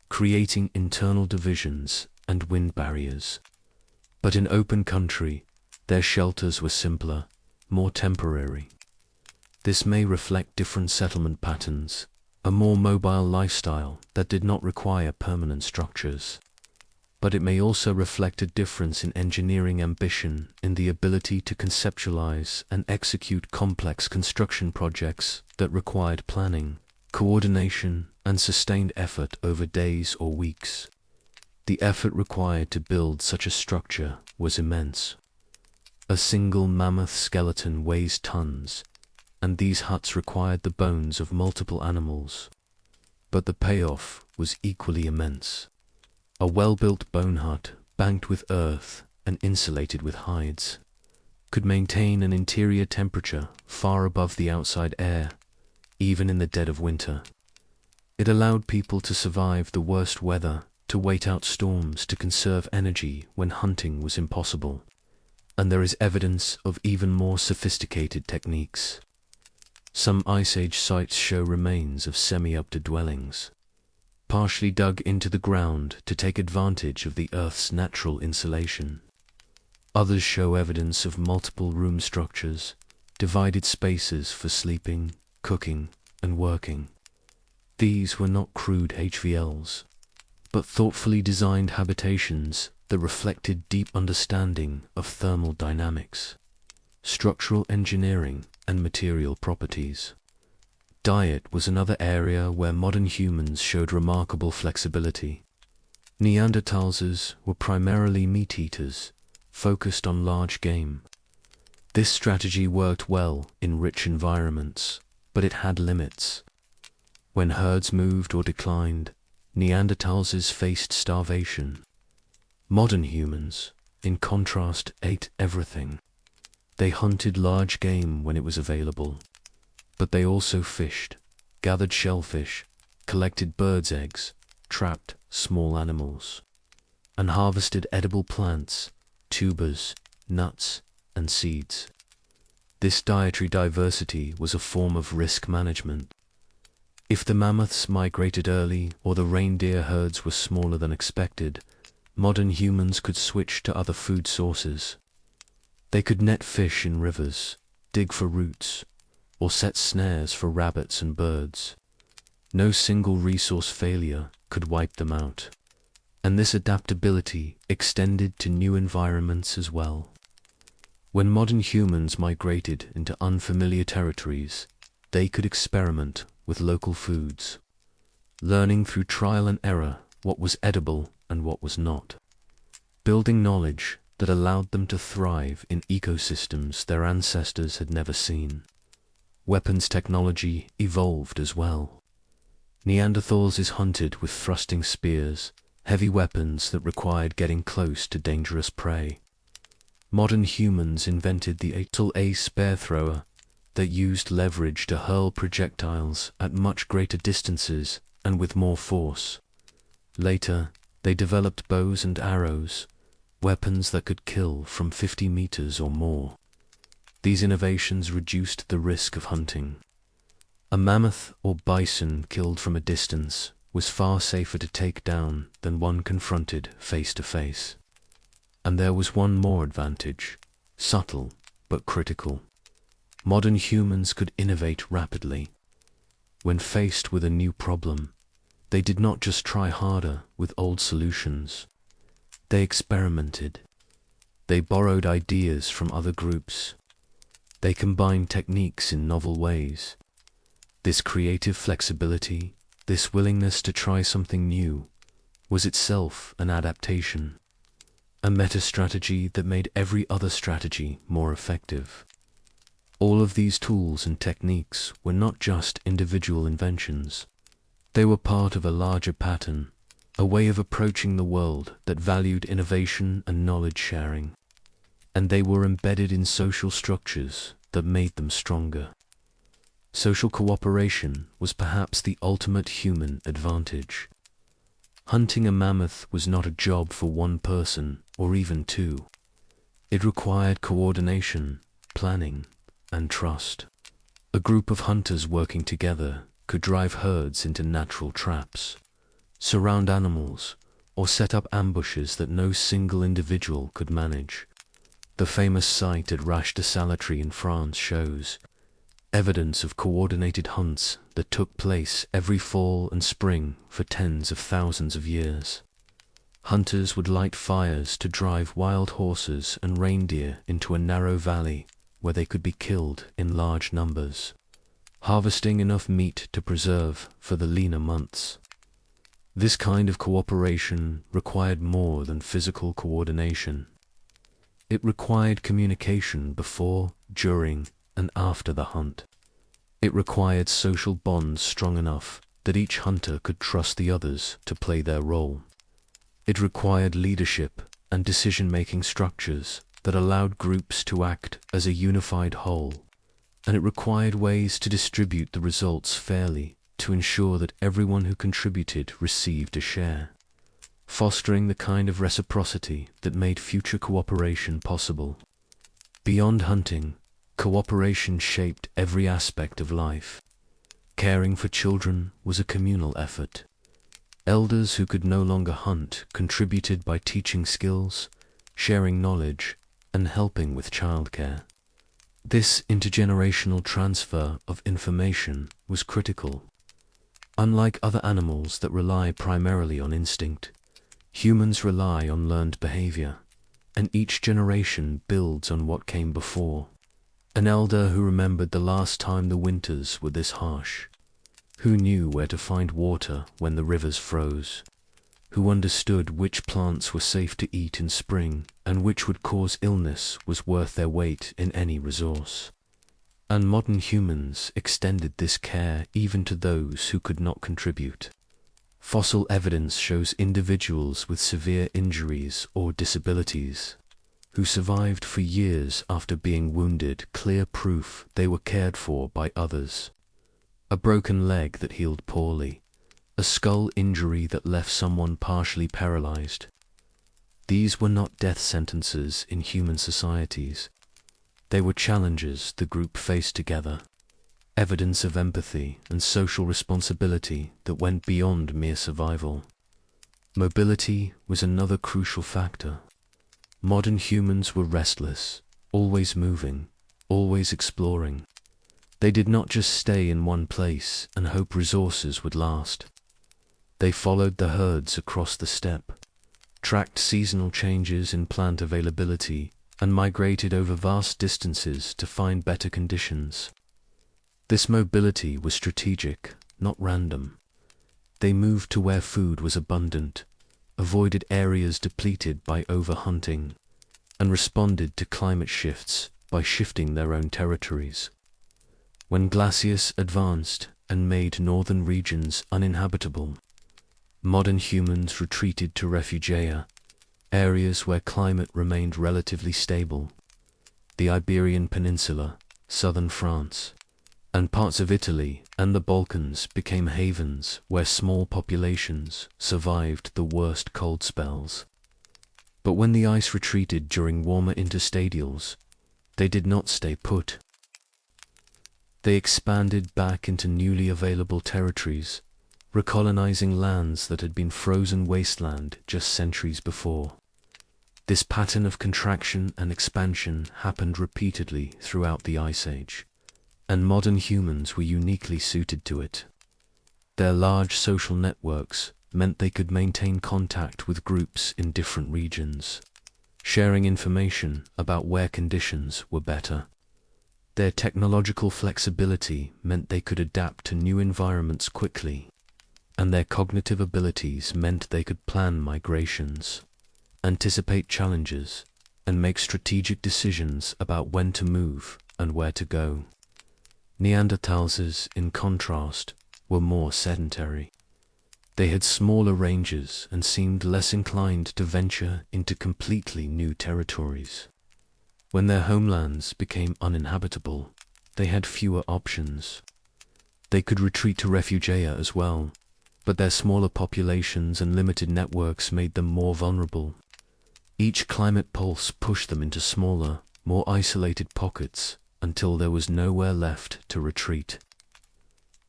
creating internal divisions and wind barriers. But in open country, their shelters were simpler, more temporary. This may reflect different settlement patterns, a more mobile lifestyle that did not require permanent structures. But it may also reflect a difference in engineering ambition, in the ability to conceptualize and execute complex construction projects that required planning, coordination, and sustained effort over days or weeks. The effort required to build such a structure was immense. A single mammoth skeleton weighs tons, and these huts required the bones of multiple animals. But the payoff was equally immense. A well-built bone hut, banked with earth and insulated with hides, could maintain an interior temperature far above the outside air, even in the dead of winter. It allowed people to survive the worst weather, to wait out storms, to conserve energy when hunting was impossible. And there is evidence of even more sophisticated techniques. Some Ice Age sites show remains of semi-upturned dwellings, partially dug into the ground to take advantage of the Earth's natural insulation. Others show evidence of multiple room structures, divided spaces for sleeping, cooking, and working. These were not crude HVLs, but thoughtfully designed habitations that reflected deep understanding of thermal dynamics, structural engineering, and material properties. Diet was another area where modern humans showed remarkable flexibility. Neanderthals were primarily meat-eaters, focused on large game. This strategy worked well in rich environments, but it had limits. When herds moved or declined, Neanderthals faced starvation. Modern humans, in contrast, ate everything. They hunted large game when it was available, but they also fished, gathered shellfish, collected birds' eggs, trapped small animals, and harvested edible plants, tubers, nuts, and seeds. This dietary diversity was a form of risk management. If the mammoths migrated early or the reindeer herds were smaller than expected, modern humans could switch to other food sources. They could net fish in rivers, dig for roots, or set snares for rabbits and birds. No single resource failure could wipe them out. And this adaptability extended to new environments as well. When modern humans migrated into unfamiliar territories, they could experiment with local foods, learning through trial and error what was edible and what was not, building knowledge that allowed them to thrive in ecosystems their ancestors had never seen. Weapons technology evolved as well. Neanderthals is hunted with thrusting spears, heavy weapons that required getting close to dangerous prey. Modern humans invented the A spear thrower that used leverage to hurl projectiles at much greater distances and with more force. Later, they developed bows and arrows, weapons that could kill from 50 meters or more. These innovations reduced the risk of hunting. A mammoth or bison killed from a distance was far safer to take down than one confronted face to face. And there was one more advantage, subtle but critical. Modern humans could innovate rapidly. When faced with a new problem, they did not just try harder with old solutions. They experimented. They borrowed ideas from other groups. They combined techniques in novel ways. This creative flexibility, this willingness to try something new, was itself an adaptation, a meta-strategy that made every other strategy more effective. All of these tools and techniques were not just individual inventions. They were part of a larger pattern, a way of approaching the world that valued innovation and knowledge sharing. And they were embedded in social structures that made them stronger. Social cooperation was perhaps the ultimate human advantage. Hunting a mammoth was not a job for one person or even two. It required coordination, planning, and trust. A group of hunters working together could drive herds into natural traps, surround animals, or set up ambushes that no single individual could manage. The famous site at Rache de Salatry in France shows evidence of coordinated hunts that took place every fall and spring for tens of thousands of years. Hunters would light fires to drive wild horses and reindeer into a narrow valley where they could be killed in large numbers, harvesting enough meat to preserve for the leaner months. This kind of cooperation required more than physical coordination. It required communication before, during, and after the hunt. It required social bonds strong enough that each hunter could trust the others to play their role. It required leadership and decision-making structures that allowed groups to act as a unified whole, and it required ways to distribute the results fairly to ensure that everyone who contributed received a share, fostering the kind of reciprocity that made future cooperation possible. Beyond hunting, cooperation shaped every aspect of life. Caring for children was a communal effort. Elders who could no longer hunt contributed by teaching skills, sharing knowledge, and helping with childcare. This intergenerational transfer of information was critical. Unlike other animals that rely primarily on instinct, humans rely on learned behavior, and each generation builds on what came before. An elder who remembered the last time the winters were this harsh, who knew where to find water when the rivers froze, who understood which plants were safe to eat in spring and which would cause illness was worth their weight in any resource. And modern humans extended this care even to those who could not contribute. Fossil evidence shows individuals with severe injuries or disabilities who survived for years after being wounded, clear proof they were cared for by others. A broken leg that healed poorly, a skull injury that left someone partially paralyzed. These were not death sentences in human societies. They were challenges the group faced together, evidence of empathy and social responsibility that went beyond mere survival. Mobility was another crucial factor. Modern humans were restless, always moving, always exploring. They did not just stay in one place and hope resources would last. They followed the herds across the steppe, tracked seasonal changes in plant availability, and migrated over vast distances to find better conditions. This mobility was strategic, not random. They moved to where food was abundant, avoided areas depleted by overhunting, and responded to climate shifts by shifting their own territories. When glaciers advanced and made northern regions uninhabitable, modern humans retreated to refugia, areas where climate remained relatively stable. The Iberian Peninsula, southern France, and parts of Italy and the Balkans became havens where small populations survived the worst cold spells. But when the ice retreated during warmer interstadials, they did not stay put. They expanded back into newly available territories, recolonizing lands that had been frozen wasteland just centuries before. This pattern of contraction and expansion happened repeatedly throughout the Ice Age, and modern humans were uniquely suited to it. Their large social networks meant they could maintain contact with groups in different regions, sharing information about where conditions were better. Their technological flexibility meant they could adapt to new environments quickly, and their cognitive abilities meant they could plan migrations, anticipate challenges, and make strategic decisions about when to move and where to go. Neanderthals, in contrast, were more sedentary. They had smaller ranges and seemed less inclined to venture into completely new territories. When their homelands became uninhabitable, they had fewer options. They could retreat to refugia as well, but their smaller populations and limited networks made them more vulnerable. Each climate pulse pushed them into smaller, more isolated pockets until there was nowhere left to retreat.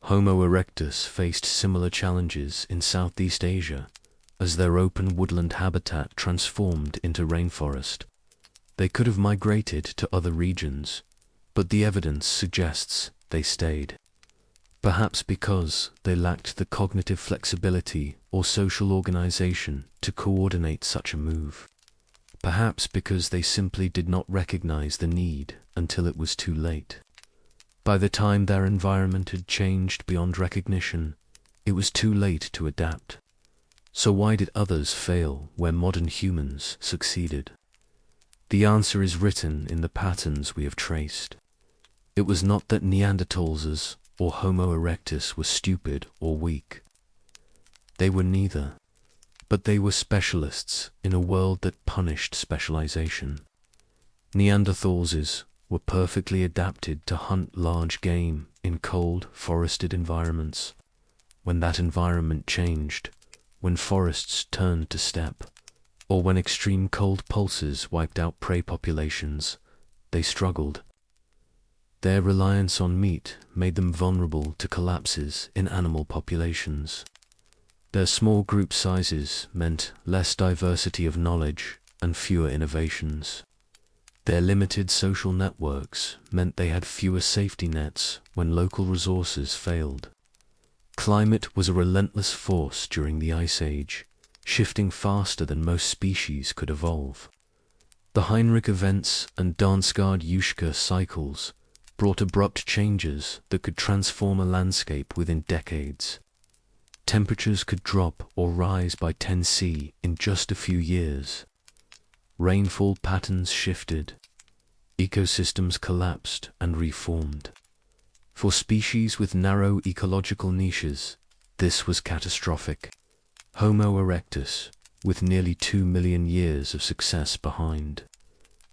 Homo erectus faced similar challenges in Southeast Asia as their open woodland habitat transformed into rainforest. They could have migrated to other regions, but the evidence suggests they stayed. Perhaps because they lacked the cognitive flexibility or social organization to coordinate such a move. Perhaps because they simply did not recognize the need until it was too late. By the time their environment had changed beyond recognition, it was too late to adapt. So why did others fail where modern humans succeeded? The answer is written in the patterns we have traced. It was not that Neanderthals or Homo erectus were stupid or weak. They were neither, but they were specialists in a world that punished specialization. Neanderthals were perfectly adapted to hunt large game in cold, forested environments. When that environment changed, when forests turned to steppe, or when extreme cold pulses wiped out prey populations, they struggled. Their reliance on meat made them vulnerable to collapses in animal populations. Their small group sizes meant less diversity of knowledge and fewer innovations. Their limited social networks meant they had fewer safety nets when local resources failed. Climate was a relentless force during the Ice Age, shifting faster than most species could evolve. The Heinrich events and Dansgaard-Yushka cycles brought abrupt changes that could transform a landscape within decades. Temperatures could drop or rise by 10°C in just a few years. Rainfall patterns shifted. Ecosystems collapsed and reformed. For species with narrow ecological niches, this was catastrophic. Homo erectus, with nearly 2 million years of success behind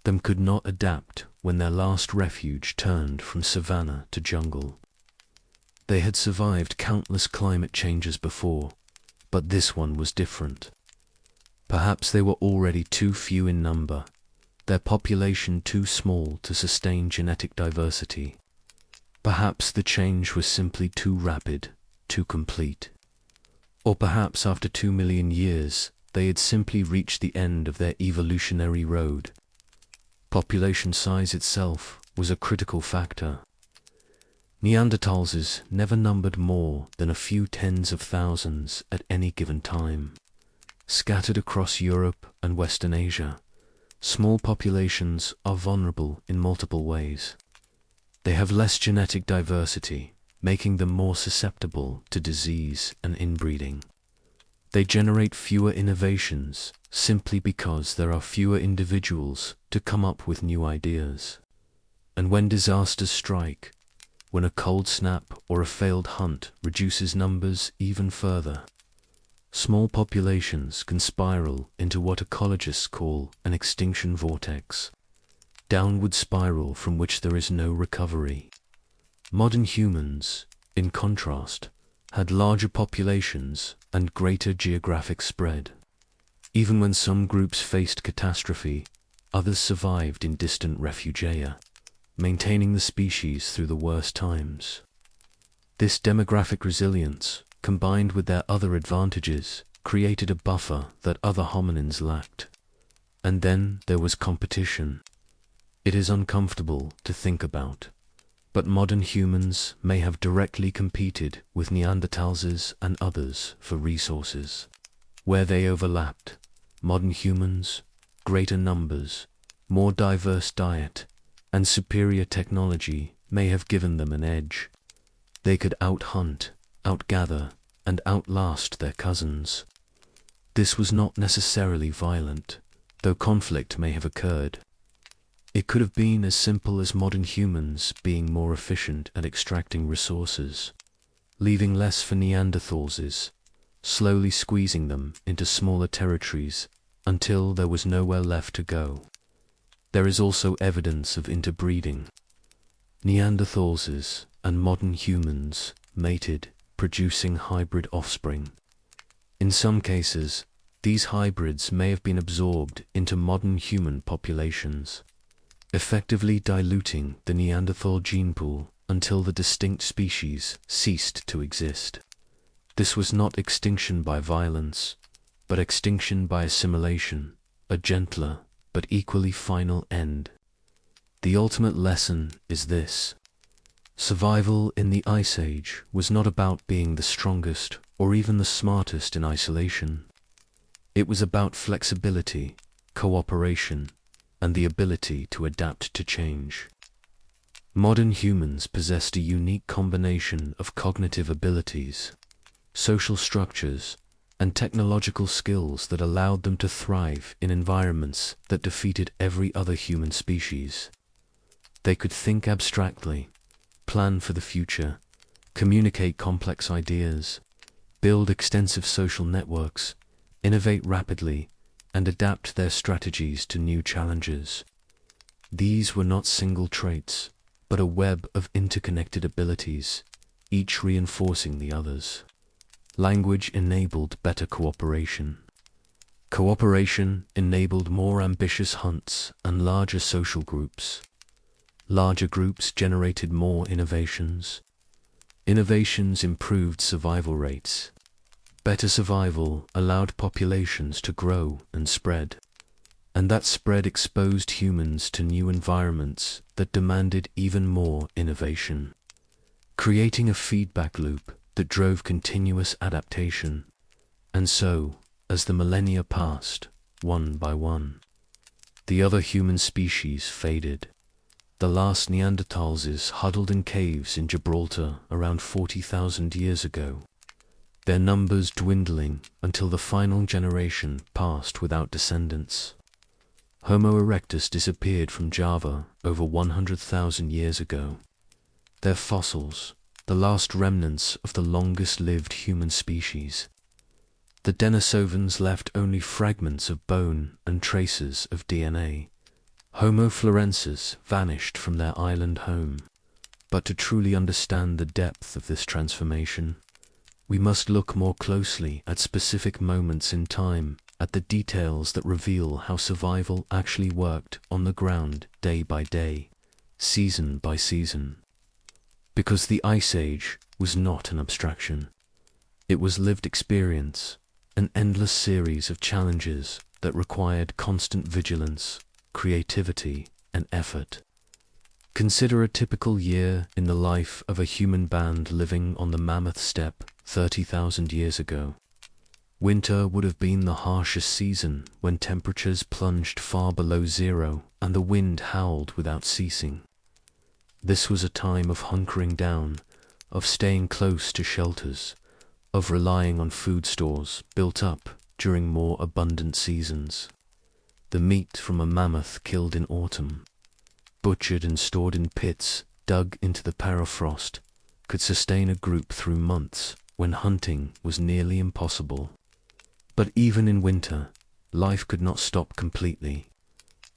them, could not adapt when their last refuge turned from savanna to jungle. They had survived countless climate changes before, but this one was different. Perhaps they were already too few in number, their population too small to sustain genetic diversity. Perhaps the change was simply too rapid, too complete. Or perhaps after 2 million years, they had simply reached the end of their evolutionary road. Population size itself was a critical factor. Neanderthals never numbered more than a few tens of thousands at any given time. Scattered across Europe and Western Asia, small populations are vulnerable in multiple ways. They have less genetic diversity, making them more susceptible to disease and inbreeding. They generate fewer innovations simply because there are fewer individuals to come up with new ideas. And when disasters strike, when a cold snap or a failed hunt reduces numbers even further, small populations can spiral into what ecologists call an extinction vortex, downward spiral from which there is no recovery. Modern humans, in contrast, had larger populations and greater geographic spread. Even when some groups faced catastrophe, others survived in distant refugia, maintaining the species through the worst times. This demographic resilience, combined with their other advantages, created a buffer that other hominins lacked. And then there was competition. It is uncomfortable to think about, but modern humans may have directly competed with Neanderthals and others for resources. Where they overlapped, modern humans, greater numbers, more diverse diet, and superior technology may have given them an edge. They could out-hunt, out-gather, and outlast their cousins. This was not necessarily violent, though conflict may have occurred. It could have been as simple as modern humans being more efficient at extracting resources, leaving less for Neanderthals, slowly squeezing them into smaller territories until there was nowhere left to go. There is also evidence of interbreeding. Neanderthals and modern humans mated, producing hybrid offspring. In some cases, these hybrids may have been absorbed into modern human populations, effectively diluting the Neanderthal gene pool until the distinct species ceased to exist. This was not extinction by violence, but extinction by assimilation, a gentler but equally final end. The ultimate lesson is this: survival in the Ice Age was not about being the strongest or even the smartest in isolation. It was about flexibility, cooperation, and the ability to adapt to change. Modern humans possessed a unique combination of cognitive abilities, social structures, and technological skills that allowed them to thrive in environments that defeated every other human species. They could think abstractly, plan for the future, communicate complex ideas, build extensive social networks, innovate rapidly, and adapt their strategies to new challenges. These were not single traits, but a web of interconnected abilities, each reinforcing the others. Language enabled better cooperation. Cooperation enabled more ambitious hunts and larger social groups. Larger groups generated more innovations. Innovations improved survival rates. Better survival allowed populations to grow and spread. And that spread exposed humans to new environments that demanded even more innovation, creating a feedback loop that drove continuous adaptation. And so, as the millennia passed, one by one, the other human species faded. The last Neanderthals huddled in caves in Gibraltar around 40,000 years ago, their numbers dwindling until the final generation passed without descendants. Homo erectus disappeared from Java over 100,000 years ago. Their fossils, the last remnants of the longest-lived human species. The Denisovans left only fragments of bone and traces of DNA. Homo florensis vanished from their island home. But to truly understand the depth of this transformation, we must look more closely at specific moments in time, at the details that reveal how survival actually worked on the ground day by day, season by season. Because the Ice Age was not an abstraction. It was lived experience, an endless series of challenges that required constant vigilance, creativity, and effort. Consider a typical year in the life of a human band living on the Mammoth Steppe 30,000 years ago. Winter would have been the harshest season, when temperatures plunged far below zero and the wind howled without ceasing. This was a time of hunkering down, of staying close to shelters, of relying on food stores built up during more abundant seasons. The meat from a mammoth killed in autumn, butchered and stored in pits dug into the permafrost, could sustain a group through months when hunting was nearly impossible. But even in winter, life could not stop completely.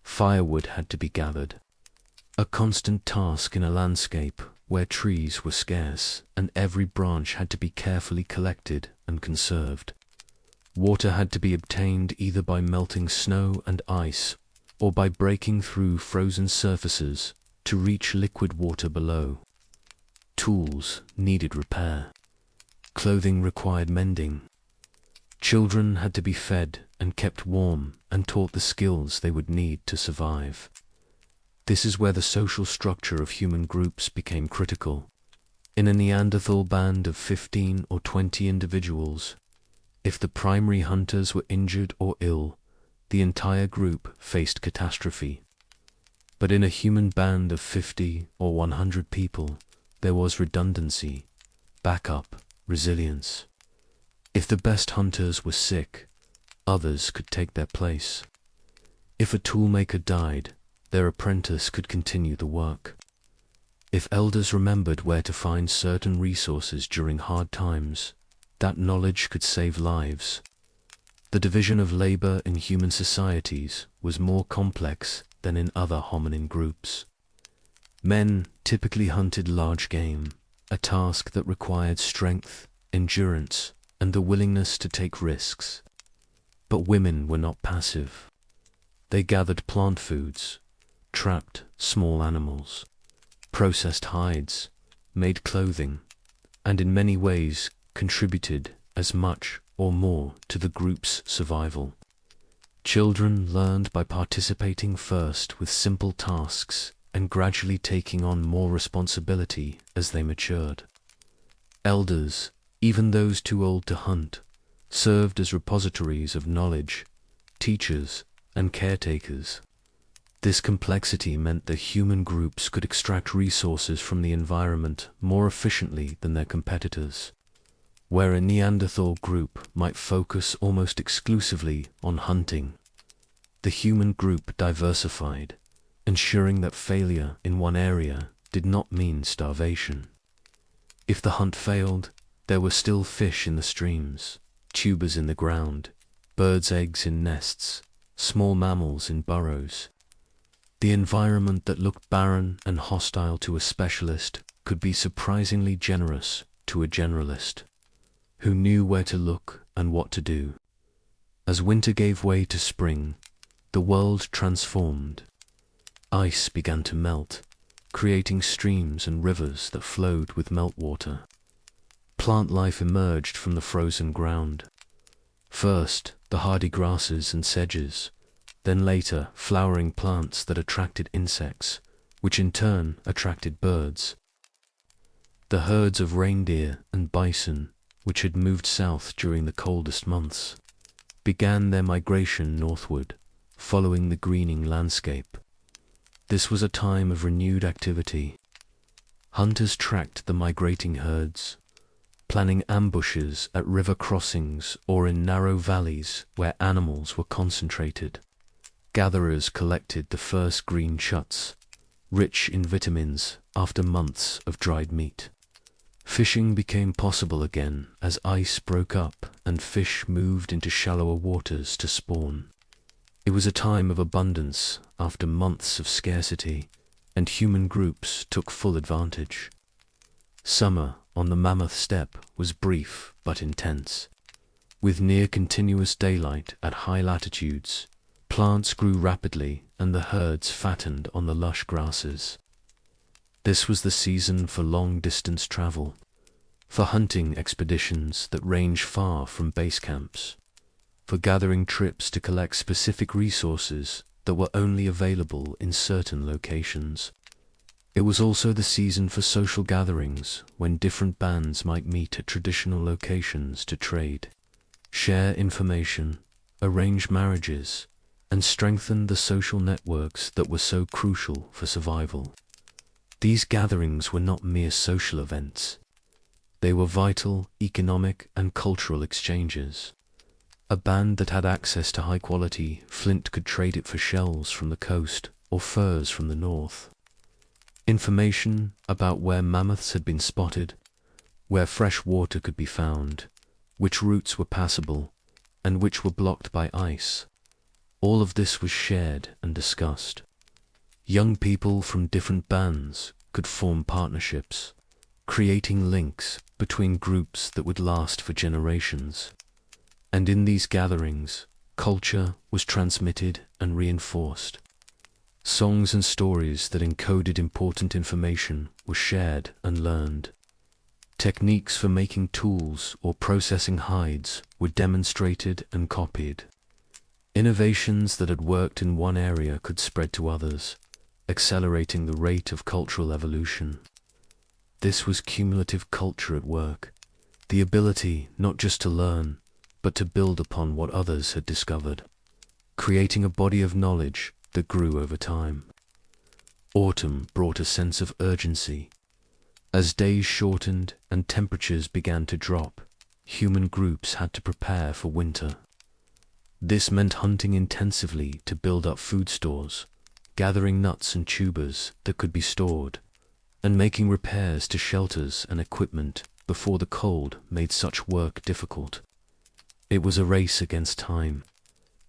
Firewood had to be gathered, a constant task in a landscape where trees were scarce and every branch had to be carefully collected and conserved. Water had to be obtained either by melting snow and ice or by breaking through frozen surfaces to reach liquid water below. Tools needed repair. Clothing required mending. Children had to be fed and kept warm and taught the skills they would need to survive. This is where the social structure of human groups became critical. In a Neanderthal band of 15 or 20 individuals, if the primary hunters were injured or ill, the entire group faced catastrophe. But in a human band of 50 or 100 people, there was redundancy, backup, resilience. If the best hunters were sick, others could take their place. If a toolmaker died, their apprentice could continue the work. If elders remembered where to find certain resources during hard times, that knowledge could save lives. The division of labor in human societies was more complex than in other hominin groups. Men typically hunted large game, a task that required strength, endurance, and the willingness to take risks. But women were not passive. They gathered plant foods, trapped small animals, processed hides, made clothing, and in many ways contributed as much or more to the group's survival. Children learned by participating first with simple tasks and gradually taking on more responsibility as they matured. Elders, even those too old to hunt, served as repositories of knowledge, teachers, and caretakers. This complexity meant that human groups could extract resources from the environment more efficiently than their competitors. Where a Neanderthal group might focus almost exclusively on hunting, the human group diversified, ensuring that failure in one area did not mean starvation. If the hunt failed, there were still fish in the streams, tubers in the ground, birds' eggs in nests, small mammals in burrows. The environment that looked barren and hostile to a specialist could be surprisingly generous to a generalist, who knew where to look and what to do. As winter gave way to spring, the world transformed. Ice began to melt, creating streams and rivers that flowed with meltwater. Plant life emerged from the frozen ground. First, the hardy grasses and sedges, then later flowering plants that attracted insects, which in turn attracted birds. The herds of reindeer and bison, which had moved south during the coldest months, began their migration northward, following the greening landscape. This was a time of renewed activity. Hunters tracked the migrating herds, planning ambushes at river crossings or in narrow valleys where animals were concentrated. Gatherers collected the first green chuts, rich in vitamins after months of dried meat. Fishing became possible again as ice broke up and fish moved into shallower waters to spawn. It was a time of abundance after months of scarcity, and human groups took full advantage. Summer on the Mammoth Steppe was brief but intense. With near-continuous daylight at high latitudes, plants grew rapidly and the herds fattened on the lush grasses. This was the season for long-distance travel, for hunting expeditions that range far from base camps, for gathering trips to collect specific resources that were only available in certain locations. It was also the season for social gatherings when different bands might meet at traditional locations to trade, share information, arrange marriages, and strengthen the social networks that were so crucial for survival. These gatherings were not mere social events. They were vital economic and cultural exchanges. A band that had access to high-quality flint could trade it for shells from the coast or furs from the north. Information about where mammoths had been spotted, where fresh water could be found, which routes were passable, and which were blocked by ice. All of this was shared and discussed. Young people from different bands could form partnerships, creating links between groups that would last for generations. And in these gatherings, culture was transmitted and reinforced. Songs and stories that encoded important information were shared and learned. Techniques for making tools or processing hides were demonstrated and copied. Innovations that had worked in one area could spread to others, accelerating the rate of cultural evolution. This was cumulative culture at work, the ability not just to learn, but to build upon what others had discovered, creating a body of knowledge that grew over time. Autumn brought a sense of urgency. As days shortened and temperatures began to drop, human groups had to prepare for winter. This meant hunting intensively to build up food stores, gathering nuts and tubers that could be stored, and making repairs to shelters and equipment before the cold made such work difficult. It was a race against time,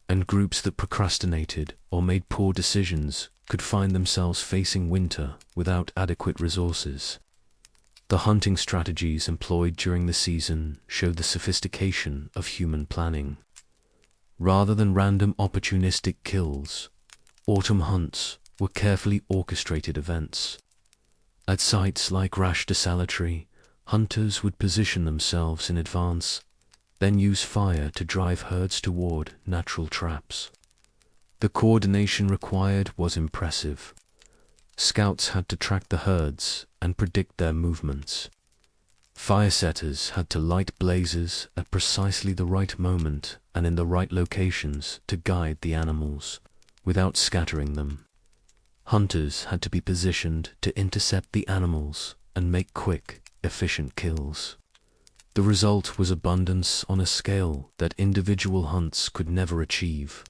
and groups that procrastinated or made poor decisions could find themselves facing winter without adequate resources. The hunting strategies employed during the season showed the sophistication of human planning. Rather than random opportunistic kills, autumn hunts were carefully orchestrated events. At sites like Rache de Salatry, hunters would position themselves in advance, then use fire to drive herds toward natural traps. The coordination required was impressive. Scouts had to track the herds and predict their movements. Firesetters had to light blazes at precisely the right moment and in the right locations to guide the animals, without scattering them. Hunters had to be positioned to intercept the animals and make quick, efficient kills. The result was abundance on a scale that individual hunts could never achieve.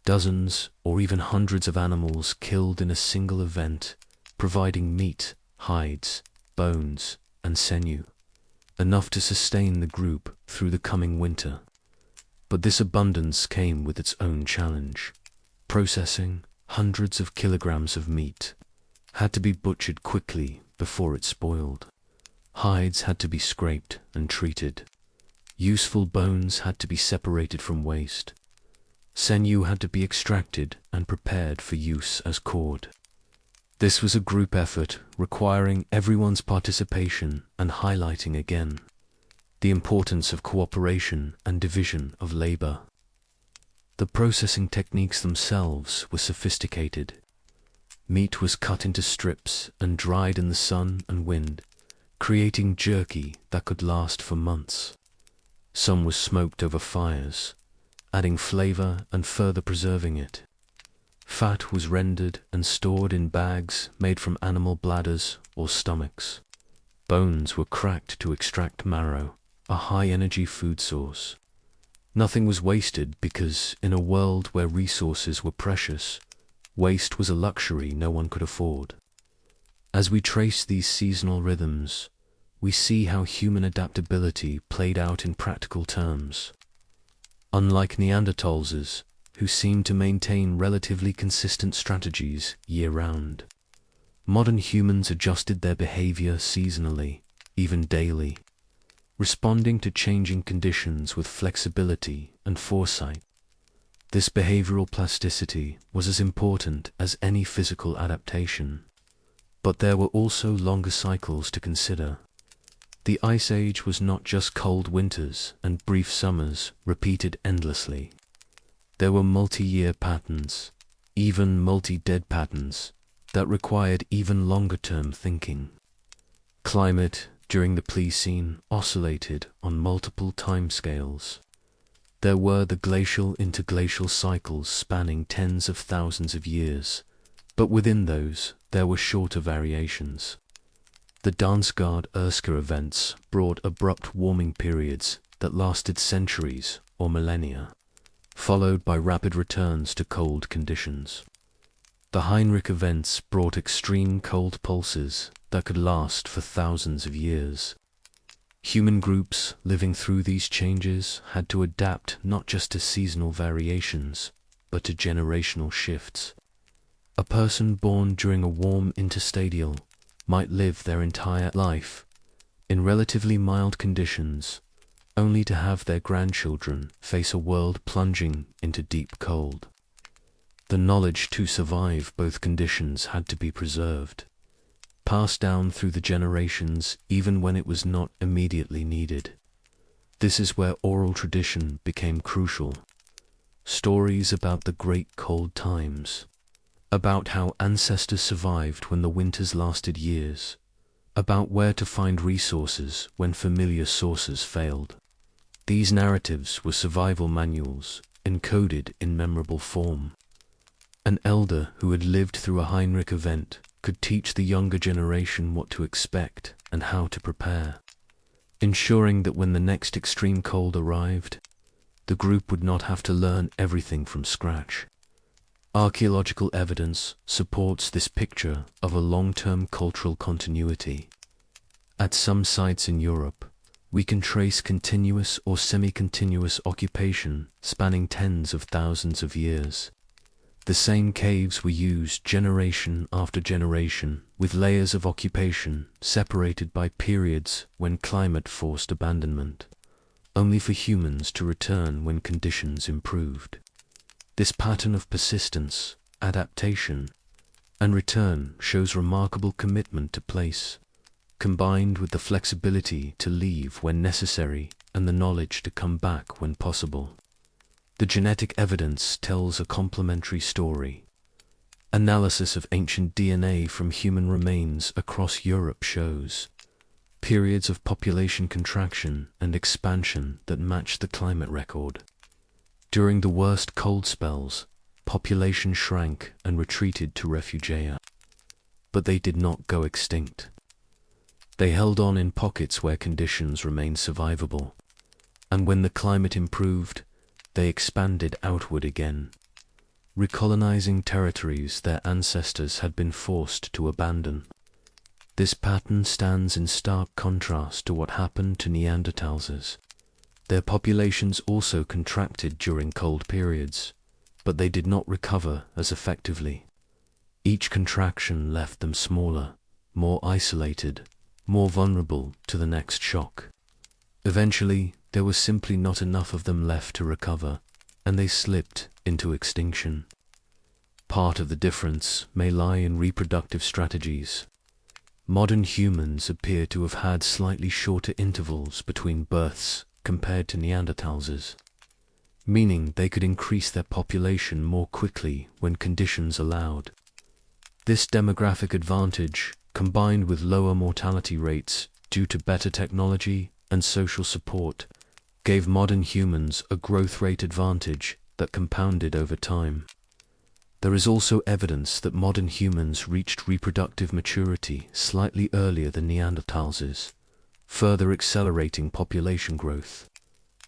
Dozens or even hundreds of animals killed in a single event, providing meat, hides, bones, and sinew, enough to sustain the group through the coming winter. But this abundance came with its own challenge. Processing hundreds of kilograms of meat had to be butchered quickly before it spoiled. Hides had to be scraped and treated. Useful bones had to be separated from waste. Sinew had to be extracted and prepared for use as cord. This was a group effort requiring everyone's participation and highlighting again the importance of cooperation and division of labor. The processing techniques themselves were sophisticated. Meat was cut into strips and dried in the sun and wind, creating jerky that could last for months. Some was smoked over fires, adding flavor and further preserving it. Fat was rendered and stored in bags made from animal bladders or stomachs. Bones were cracked to extract marrow, a high-energy food source. Nothing was wasted because, in a world where resources were precious, waste was a luxury no one could afford. As we trace these seasonal rhythms, we see how human adaptability played out in practical terms. Unlike Neanderthals, who seemed to maintain relatively consistent strategies year-round, modern humans adjusted their behavior seasonally, even daily, responding to changing conditions with flexibility and foresight. This behavioral plasticity was as important as any physical adaptation. But there were also longer cycles to consider. The Ice Age was not just cold winters and brief summers repeated endlessly. There were multi-year patterns, even multi-dead patterns, that required even longer-term thinking. Climate during the Pleistocene oscillated on multiple timescales. There were the glacial interglacial cycles spanning tens of thousands of years, but within those, there were shorter variations. The Dansgaard-Erskine events brought abrupt warming periods that lasted centuries or millennia, followed by rapid returns to cold conditions. The Heinrich events brought extreme cold pulses that could last for thousands of years. Human groups living through these changes had to adapt not just to seasonal variations, but to generational shifts. A person born during a warm interstadial might live their entire life in relatively mild conditions, only to have their grandchildren face a world plunging into deep cold. The knowledge to survive both conditions had to be preserved, passed down through the generations even when it was not immediately needed. This is where oral tradition became crucial. Stories about the great cold times, about how ancestors survived when the winters lasted years, about where to find resources when familiar sources failed. These narratives were survival manuals, encoded in memorable form. An elder who had lived through a Heinrich event could teach the younger generation what to expect and how to prepare, ensuring that when the next extreme cold arrived, the group would not have to learn everything from scratch. Archaeological evidence supports this picture of a long-term cultural continuity. At some sites in Europe, we can trace continuous or semi-continuous occupation spanning tens of thousands of years. The same caves were used generation after generation, with layers of occupation separated by periods when climate forced abandonment, only for humans to return when conditions improved. This pattern of persistence, adaptation, and return shows remarkable commitment to place, combined with the flexibility to leave when necessary and the knowledge to come back when possible. The genetic evidence tells a complementary story. Analysis of ancient DNA from human remains across Europe shows periods of population contraction and expansion that match the climate record. During the worst cold spells, population shrank and retreated to refugia. But they did not go extinct. They held on in pockets where conditions remained survivable, and when the climate improved, they expanded outward again, recolonizing territories their ancestors had been forced to abandon. This pattern stands in stark contrast to what happened to Neanderthals. Their populations also contracted during cold periods, but they did not recover as effectively. Each contraction left them smaller, more isolated, more vulnerable to the next shock. Eventually, there was simply not enough of them left to recover, and they slipped into extinction. Part of the difference may lie in reproductive strategies. Modern humans appear to have had slightly shorter intervals between births compared to Neanderthals, meaning they could increase their population more quickly when conditions allowed. This demographic advantage, combined with lower mortality rates due to better technology and social support, gave modern humans a growth rate advantage that compounded over time. There is also evidence that modern humans reached reproductive maturity slightly earlier than Neanderthals, further accelerating population growth.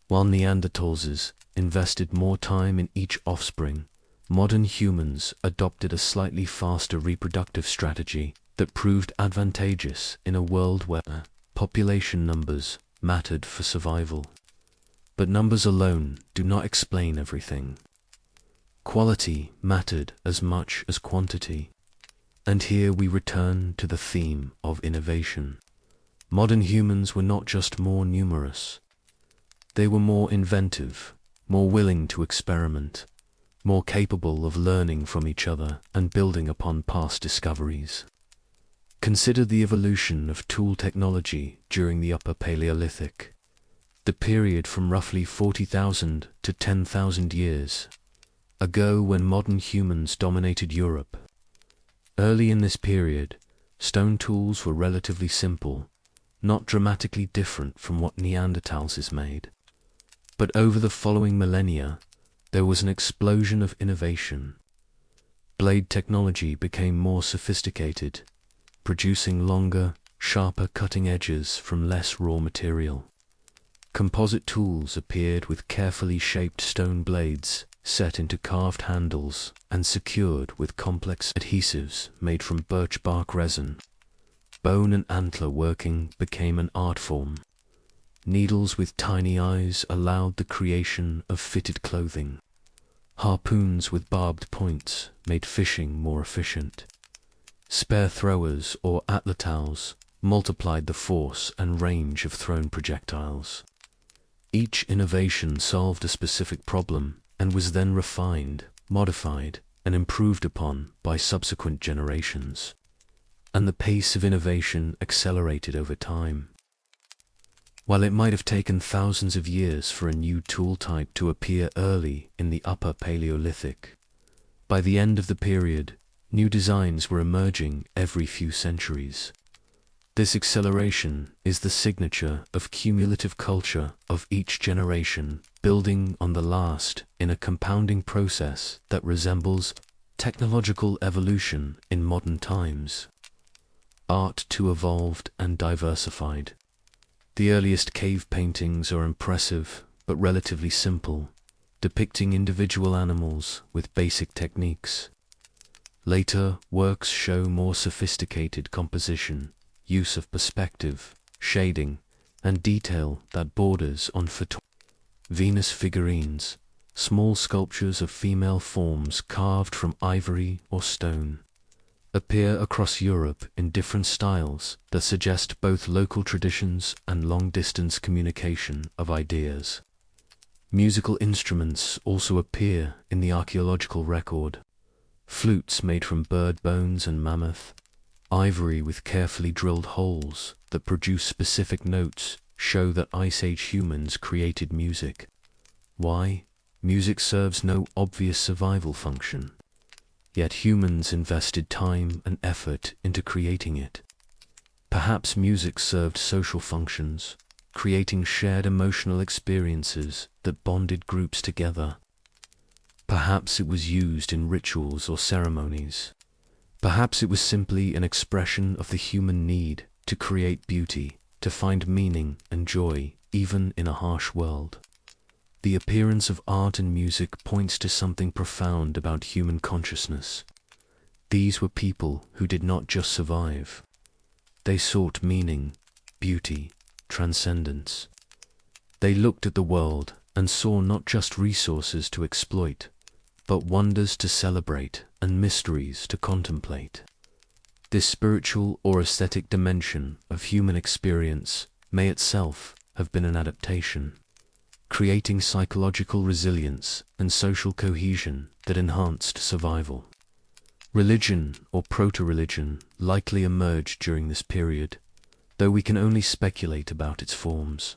While Neanderthals invested more time in each offspring, modern humans adopted a slightly faster reproductive strategy that proved advantageous in a world where population numbers mattered for survival. But numbers alone do not explain everything. Quality mattered as much as quantity. And here we return to the theme of innovation. Modern humans were not just more numerous. They were more inventive, more willing to experiment, more capable of learning from each other and building upon past discoveries. Consider the evolution of tool technology during the Upper Paleolithic, the period from roughly 40,000 to 10,000 years ago when modern humans dominated Europe. Early in this period, stone tools were relatively simple, not dramatically different from what Neanderthals made. But over the following millennia, there was an explosion of innovation. Blade technology became more sophisticated, producing longer, sharper cutting edges from less raw material. Composite tools appeared with carefully shaped stone blades set into carved handles and secured with complex adhesives made from birch bark resin. Bone and antler working became an art form. Needles with tiny eyes allowed the creation of fitted clothing. Harpoons with barbed points made fishing more efficient. Spear throwers or atlatals multiplied the force and range of thrown projectiles. Each innovation solved a specific problem and was then refined, modified, and improved upon by subsequent generations. And the pace of innovation accelerated over time. While it might have taken thousands of years for a new tool type to appear early in the Upper Paleolithic, by the end of the period, new designs were emerging every few centuries. This acceleration is the signature of cumulative culture of each generation, building on the last in a compounding process that resembles technological evolution in modern times. Art too evolved and diversified. The earliest cave paintings are impressive but relatively simple, depicting individual animals with basic techniques. Later works show more sophisticated composition, use of perspective, shading, and detail that borders on photography. Venus figurines, small sculptures of female forms carved from ivory or stone, appear across Europe in different styles that suggest both local traditions and long-distance communication of ideas. Musical instruments also appear in the archaeological record. Flutes made from bird bones and mammoth, ivory with carefully drilled holes that produce specific notes show that Ice Age humans created music. Why? Music serves no obvious survival function. Yet humans invested time and effort into creating it. Perhaps music served social functions, creating shared emotional experiences that bonded groups together. Perhaps it was used in rituals or ceremonies. Perhaps it was simply an expression of the human need to create beauty, to find meaning and joy, even in a harsh world. The appearance of art and music points to something profound about human consciousness. These were people who did not just survive. They sought meaning, beauty, transcendence. They looked at the world and saw not just resources to exploit, but wonders to celebrate and mysteries to contemplate. This spiritual or aesthetic dimension of human experience may itself have been an adaptation, creating psychological resilience and social cohesion that enhanced survival. Religion or proto-religion likely emerged during this period, though we can only speculate about its forms.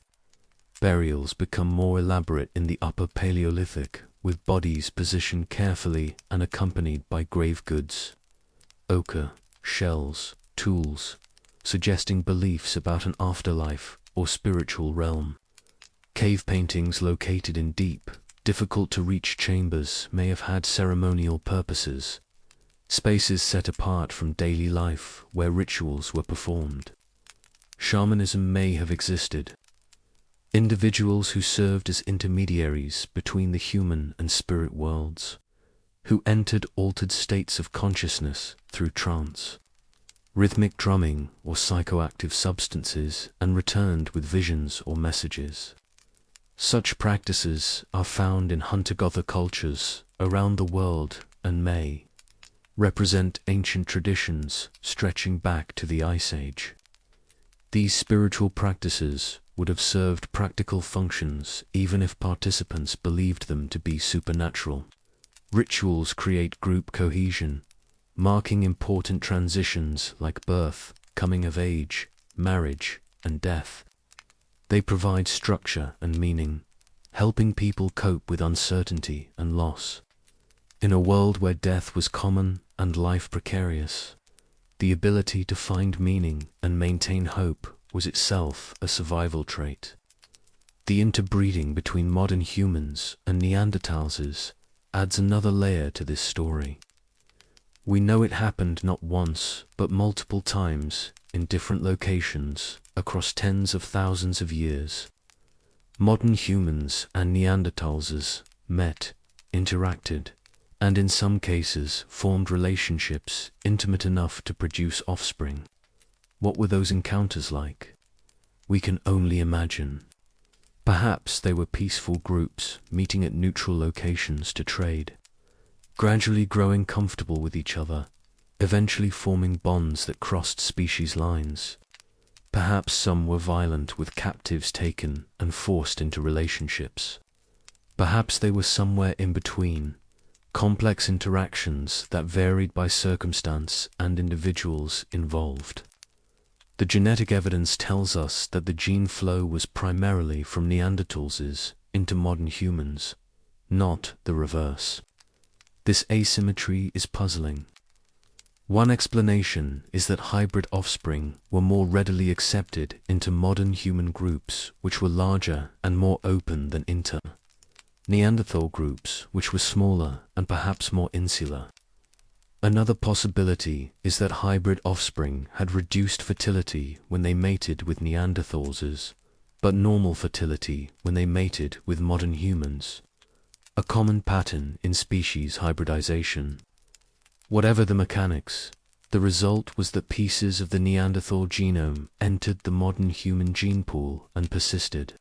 Burials become more elaborate in the Upper Paleolithic, with bodies positioned carefully and accompanied by grave goods, ochre, shells, tools, suggesting beliefs about an afterlife or spiritual realm. Cave paintings located in deep, difficult-to-reach chambers may have had ceremonial purposes, spaces set apart from daily life where rituals were performed. Shamanism may have existed. Individuals who served as intermediaries between the human and spirit worlds, who entered altered states of consciousness through trance, rhythmic drumming or psychoactive substances, and returned with visions or messages. Such practices are found in hunter-gatherer cultures around the world and may represent ancient traditions stretching back to the Ice Age. These spiritual practices would have served practical functions even if participants believed them to be supernatural. Rituals create group cohesion, marking important transitions like birth, coming of age, marriage, and death. They provide structure and meaning, helping people cope with uncertainty and loss. In a world where death was common and life precarious, the ability to find meaning and maintain hope was itself a survival trait. The interbreeding between modern humans and Neanderthals adds another layer to this story. We know it happened not once, but multiple times in different locations across tens of thousands of years. Modern humans and Neanderthals met, interacted, and in some cases formed relationships intimate enough to produce offspring. What were those encounters like? We can only imagine. Perhaps they were peaceful groups meeting at neutral locations to trade, gradually growing comfortable with each other, eventually forming bonds that crossed species lines. Perhaps some were violent, with captives taken and forced into relationships. Perhaps they were somewhere in between, complex interactions that varied by circumstance and individuals involved. The genetic evidence tells us that the gene flow was primarily from Neanderthals into modern humans, not the reverse. This asymmetry is puzzling. One explanation is that hybrid offspring were more readily accepted into modern human groups, which were larger and more open than Neanderthal groups, which were smaller and perhaps more insular. Another possibility is that hybrid offspring had reduced fertility when they mated with Neanderthals, but normal fertility when they mated with modern humans. A common pattern in species hybridization. Whatever the mechanics, the result was that pieces of the Neanderthal genome entered the modern human gene pool and persisted.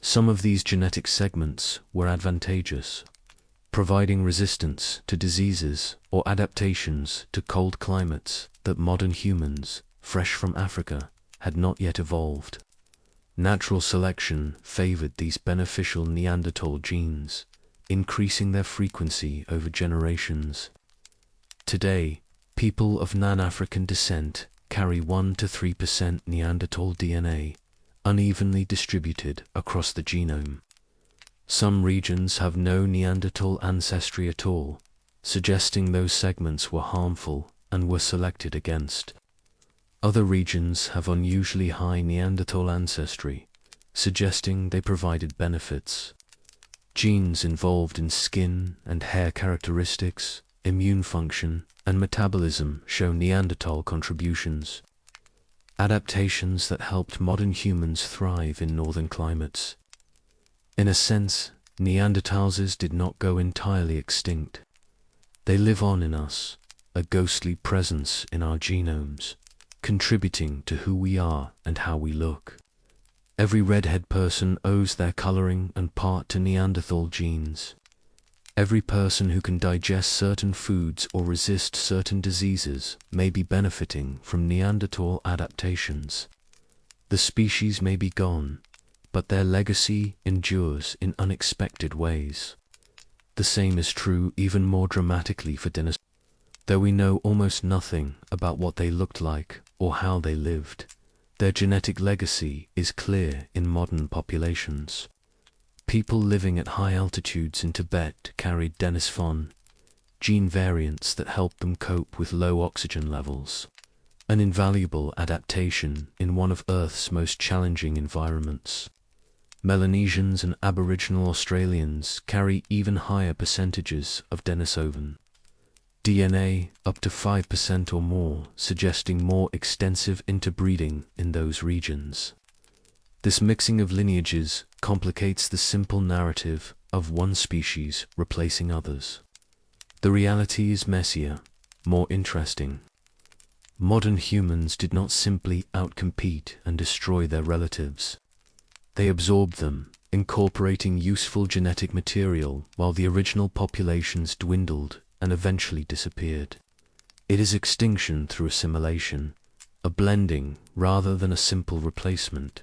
Some of these genetic segments were advantageous, providing resistance to diseases or adaptations to cold climates that modern humans, fresh from Africa, had not yet evolved. Natural selection favored these beneficial Neanderthal genes, increasing their frequency over generations. Today, people of non-African descent carry 1 to 3% Neanderthal DNA, unevenly distributed across the genome. Some regions have no Neanderthal ancestry at all, suggesting those segments were harmful and were selected against. Other regions have unusually high Neanderthal ancestry, suggesting they provided benefits. Genes involved in skin and hair characteristics, immune function, and metabolism show Neanderthal contributions. Adaptations that helped modern humans thrive in northern climates. In a sense, Neanderthals did not go entirely extinct. They live on in us, a ghostly presence in our genomes, contributing to who we are and how we look. Every redhead person owes their coloring and part to Neanderthal genes. Every person who can digest certain foods or resist certain diseases may be benefiting from Neanderthal adaptations. The species may be gone, but their legacy endures in unexpected ways. The same is true even more dramatically for dinosaurs. Though we know almost nothing about what they looked like or how they lived, their genetic legacy is clear in modern populations. People living at high altitudes in Tibet carried Denisphon, gene variants that helped them cope with low oxygen levels, an invaluable adaptation in one of Earth's most challenging environments. Melanesians and Aboriginal Australians carry even higher percentages of Denisovan DNA, up to 5% or more, suggesting more extensive interbreeding in those regions. This mixing of lineages complicates the simple narrative of one species replacing others. The reality is messier, more interesting. Modern humans did not simply outcompete and destroy their relatives. They absorbed them, incorporating useful genetic material while the original populations dwindled and eventually disappeared. It is extinction through assimilation, a blending rather than a simple replacement.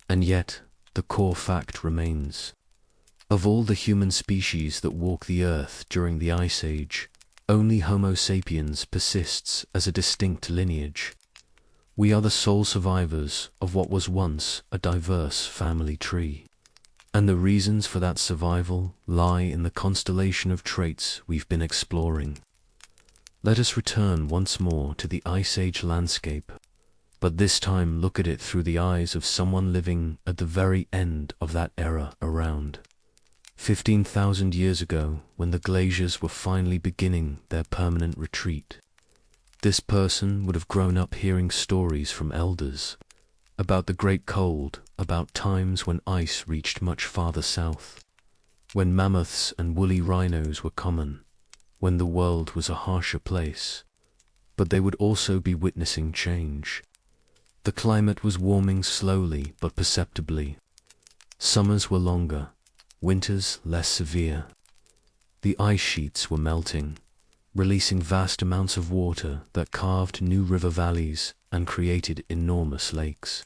And yet, the core fact remains. Of all the human species that walk the earth during the Ice Age, only Homo sapiens persists as a distinct lineage. We are the sole survivors of what was once a diverse family tree. And the reasons for that survival lie in the constellation of traits we've been exploring. Let us return once more to the Ice Age landscape. But this time look at it through the eyes of someone living at the very end of that era, around 15,000 years ago, when the glaciers were finally beginning their permanent retreat. This person would have grown up hearing stories from elders about the Great Cold, about times when ice reached much farther south, when mammoths and woolly rhinos were common, when the world was a harsher place. But they would also be witnessing change. The climate was warming slowly but perceptibly. Summers were longer, winters less severe. The ice sheets were melting, releasing vast amounts of water that carved new river valleys and created enormous lakes.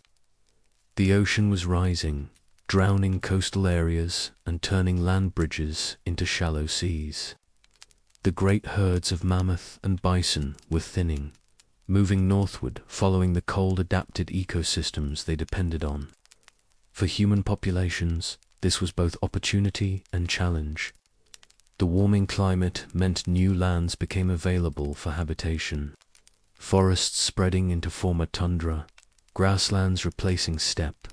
The ocean was rising, drowning coastal areas and turning land bridges into shallow seas. The great herds of mammoth and bison were thinning, moving northward, following the cold-adapted ecosystems they depended on. For human populations, this was both opportunity and challenge. The warming climate meant new lands became available for habitation, forests spreading into former tundra, grasslands replacing steppe.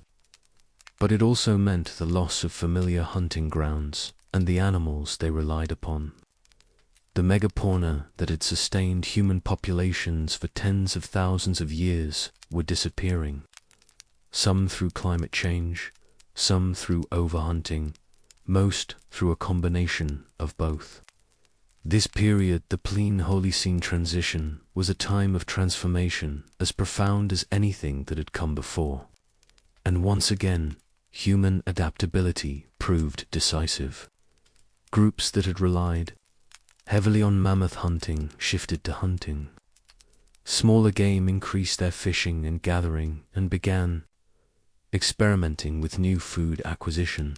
But it also meant the loss of familiar hunting grounds and the animals they relied upon. The megafauna that had sustained human populations for tens of thousands of years were disappearing, some through climate change, some through overhunting, most through a combination of both. This period, the Paleolithic transition, was a time of transformation as profound as anything that had come before. And once again, human adaptability proved decisive. Groups that had relied heavily on mammoth hunting shifted to hunting. Smaller game increased their fishing and gathering and began experimenting with new food acquisition,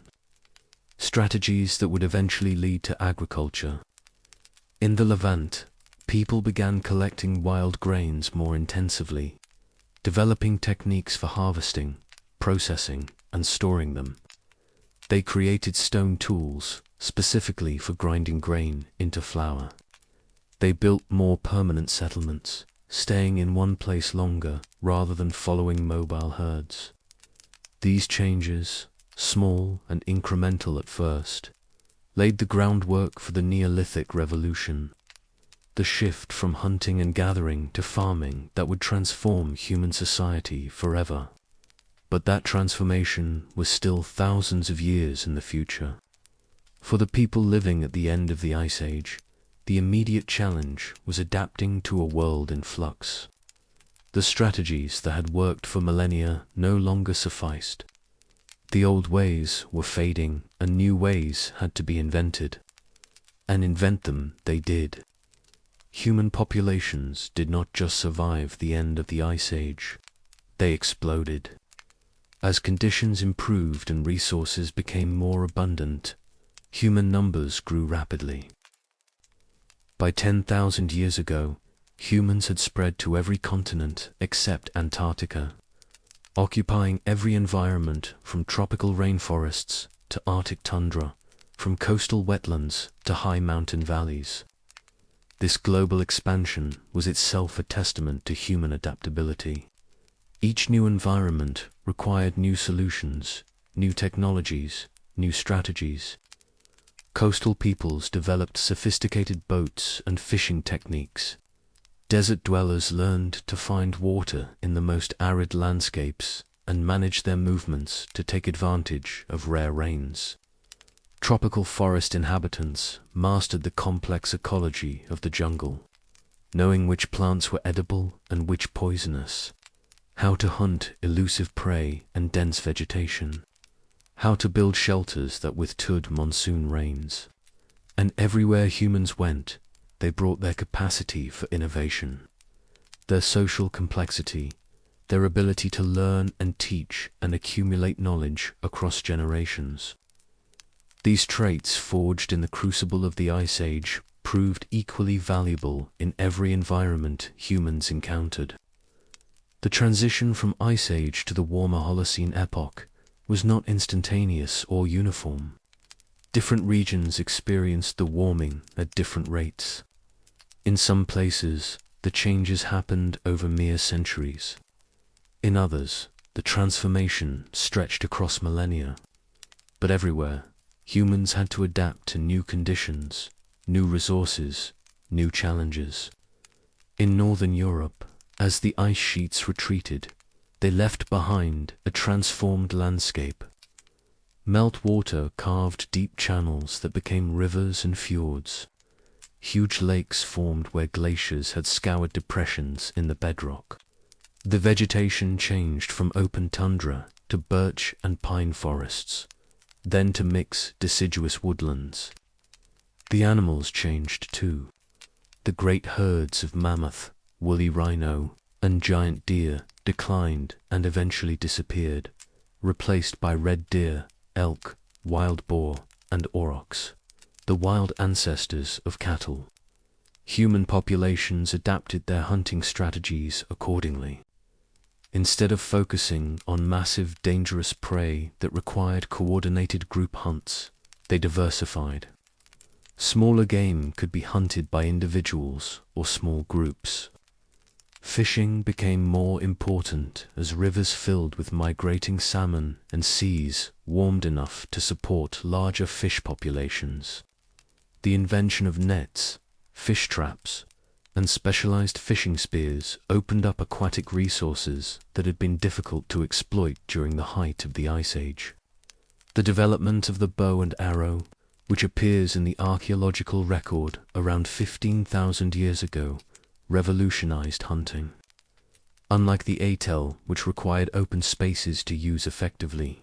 strategies that would eventually lead to agriculture. In the Levant, people began collecting wild grains more intensively, developing techniques for harvesting, processing, and storing them. They created stone tools, specifically for grinding grain into flour. They built more permanent settlements, staying in one place longer rather than following mobile herds. These changes, small and incremental at first, laid the groundwork for the Neolithic revolution, the shift from hunting and gathering to farming that would transform human society forever. But that transformation was still thousands of years in the future. For the people living at the end of the Ice Age, the immediate challenge was adapting to a world in flux. The strategies that had worked for millennia no longer sufficed. The old ways were fading, and new ways had to be invented. And invent them they did. Human populations did not just survive the end of the Ice Age, they exploded. As conditions improved and resources became more abundant, human numbers grew rapidly. By 10,000 years ago, humans had spread to every continent except Antarctica, occupying every environment from tropical rainforests to Arctic tundra, from coastal wetlands to high mountain valleys. This global expansion was itself a testament to human adaptability. Each new environment required new solutions, new technologies, new strategies. Coastal peoples developed sophisticated boats and fishing techniques. Desert dwellers learned to find water in the most arid landscapes and manage their movements to take advantage of rare rains. Tropical forest inhabitants mastered the complex ecology of the jungle, knowing which plants were edible and which poisonous, how to hunt elusive prey and dense vegetation, how to build shelters that withstood monsoon rains. And everywhere humans went, they brought their capacity for innovation, their social complexity, their ability to learn and teach and accumulate knowledge across generations. These traits, forged in the crucible of the Ice Age, proved equally valuable in every environment humans encountered. The transition from Ice Age to the warmer Holocene epoch was not instantaneous or uniform. Different regions experienced the warming at different rates. In some places, the changes happened over mere centuries. In others, the transformation stretched across millennia. But everywhere, humans had to adapt to new conditions, new resources, new challenges. In northern Europe, as the ice sheets retreated, they left behind a transformed landscape. Meltwater carved deep channels that became rivers and fjords. Huge lakes formed where glaciers had scoured depressions in the bedrock. The vegetation changed from open tundra to birch and pine forests, then to mixed deciduous woodlands. The animals changed too. The great herds of mammoth, woolly rhino, and giant deer declined and eventually disappeared, replaced by red deer, elk, wild boar, and aurochs, the wild ancestors of cattle. Human populations adapted their hunting strategies accordingly. Instead of focusing on massive, dangerous prey that required coordinated group hunts, they diversified. Smaller game could be hunted by individuals or small groups. Fishing became more important as rivers filled with migrating salmon and seas warmed enough to support larger fish populations. The invention of nets, fish traps, and specialized fishing spears opened up aquatic resources that had been difficult to exploit during the height of the Ice Age. The development of the bow and arrow, which appears in the archaeological record around 15,000 years ago, revolutionized hunting. Unlike the atel, which required open spaces to use effectively,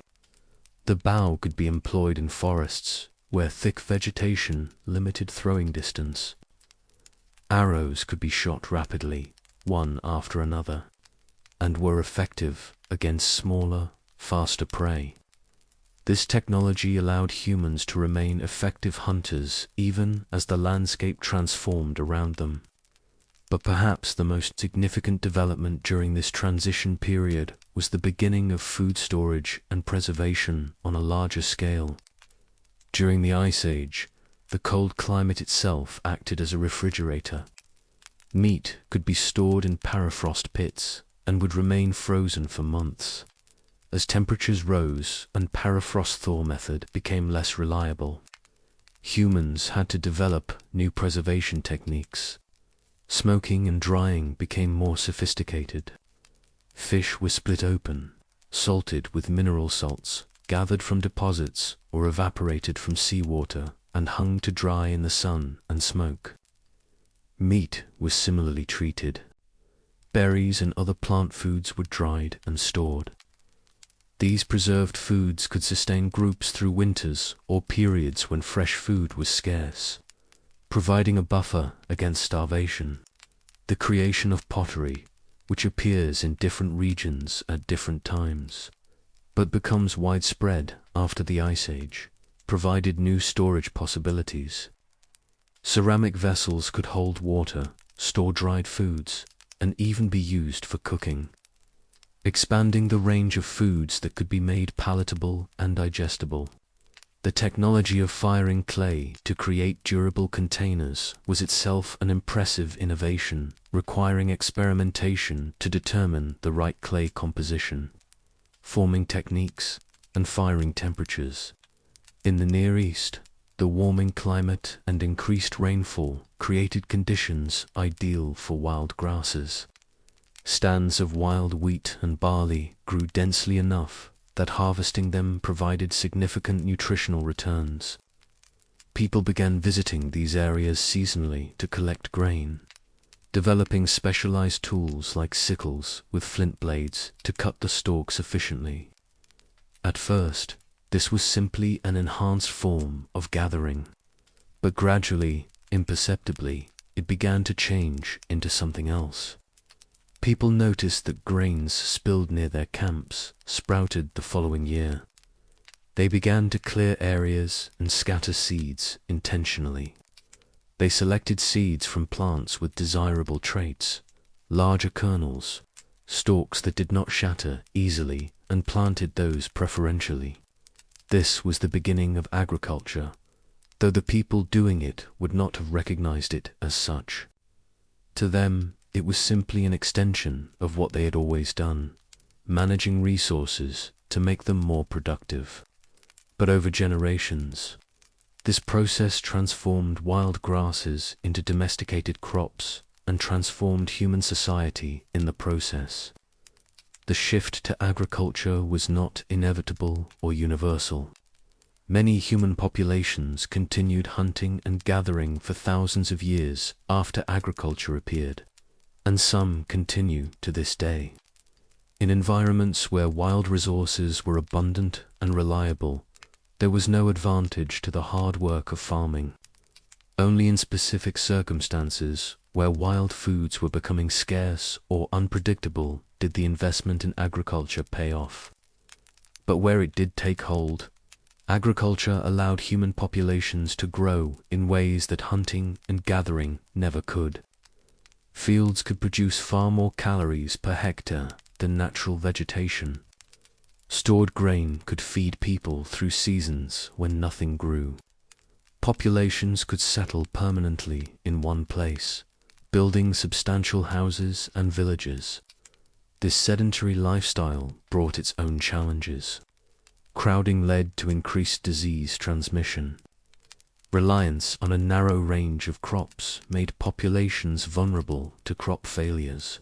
the bow could be employed in forests where thick vegetation limited throwing distance. Arrows could be shot rapidly, one after another, and were effective against smaller, faster prey. This technology allowed humans to remain effective hunters even as the landscape transformed around them. But perhaps the most significant development during this transition period was the beginning of food storage and preservation on a larger scale. During the Ice Age, the cold climate itself acted as a refrigerator. Meat could be stored in permafrost pits and would remain frozen for months. As temperatures rose and permafrost thaw method became less reliable, humans had to develop new preservation techniques. Smoking and drying became more sophisticated. Fish were split open, salted with mineral salts, gathered from deposits or evaporated from seawater, and hung to dry in the sun and smoke. Meat was similarly treated. Berries and other plant foods were dried and stored. These preserved foods could sustain groups through winters or periods when fresh food was scarce, providing a buffer against starvation. The creation of pottery, which appears in different regions at different times, but becomes widespread after the Ice Age, provided new storage possibilities. Ceramic vessels could hold water, store dried foods, and even be used for cooking, expanding the range of foods that could be made palatable and digestible. The technology of firing clay to create durable containers was itself an impressive innovation, requiring experimentation to determine the right clay composition, forming techniques, and firing temperatures. In the Near East, the warming climate and increased rainfall created conditions ideal for wild grasses. Stands of wild wheat and barley grew densely enough that harvesting them provided significant nutritional returns. People began visiting these areas seasonally to collect grain, developing specialized tools like sickles with flint blades to cut the stalks efficiently. At first, this was simply an enhanced form of gathering, but gradually, imperceptibly, it began to change into something else. People noticed that grains spilled near their camps sprouted the following year. They began to clear areas and scatter seeds intentionally. They selected seeds from plants with desirable traits, larger kernels, stalks that did not shatter easily, and planted those preferentially. This was the beginning of agriculture, though the people doing it would not have recognized it as such. To them, it was simply an extension of what they had always done. managing resources to make them more productive. But over generations, this process transformed wild grasses into domesticated crops and transformed human society in the process. The shift to agriculture was not inevitable or universal. Many human populations continued hunting and gathering for thousands of years after agriculture appeared, and some continue to this day. In environments where wild resources were abundant and reliable, there was no advantage to the hard work of farming. Only in specific circumstances, where wild foods were becoming scarce or unpredictable, did the investment in agriculture pay off. But where it did take hold, agriculture allowed human populations to grow in ways that hunting and gathering never could. Fields could produce far more calories per hectare than natural vegetation. Stored grain could feed people through seasons when nothing grew. Populations could settle permanently in one place, building substantial houses and villages. This sedentary lifestyle brought its own challenges. Crowding led to increased disease transmission. Reliance on a narrow range of crops made populations vulnerable to crop failures.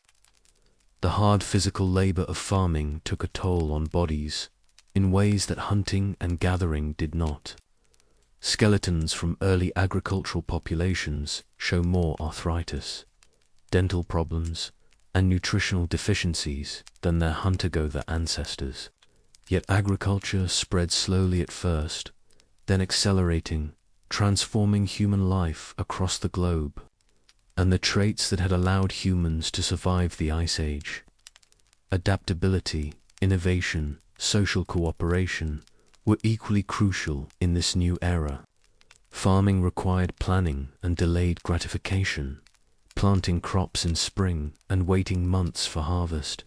The hard physical labor of farming took a toll on bodies in ways that hunting and gathering did not. Skeletons from early agricultural populations show more arthritis, dental problems, and nutritional deficiencies than their hunter-gatherer ancestors. Yet agriculture spread slowly at first, then accelerating, transforming human life across the globe. And the traits that had allowed humans to survive the Ice Age, adaptability, innovation, social cooperation, were equally crucial in this new era. Farming required planning and delayed gratification, planting crops in spring and waiting months for harvest.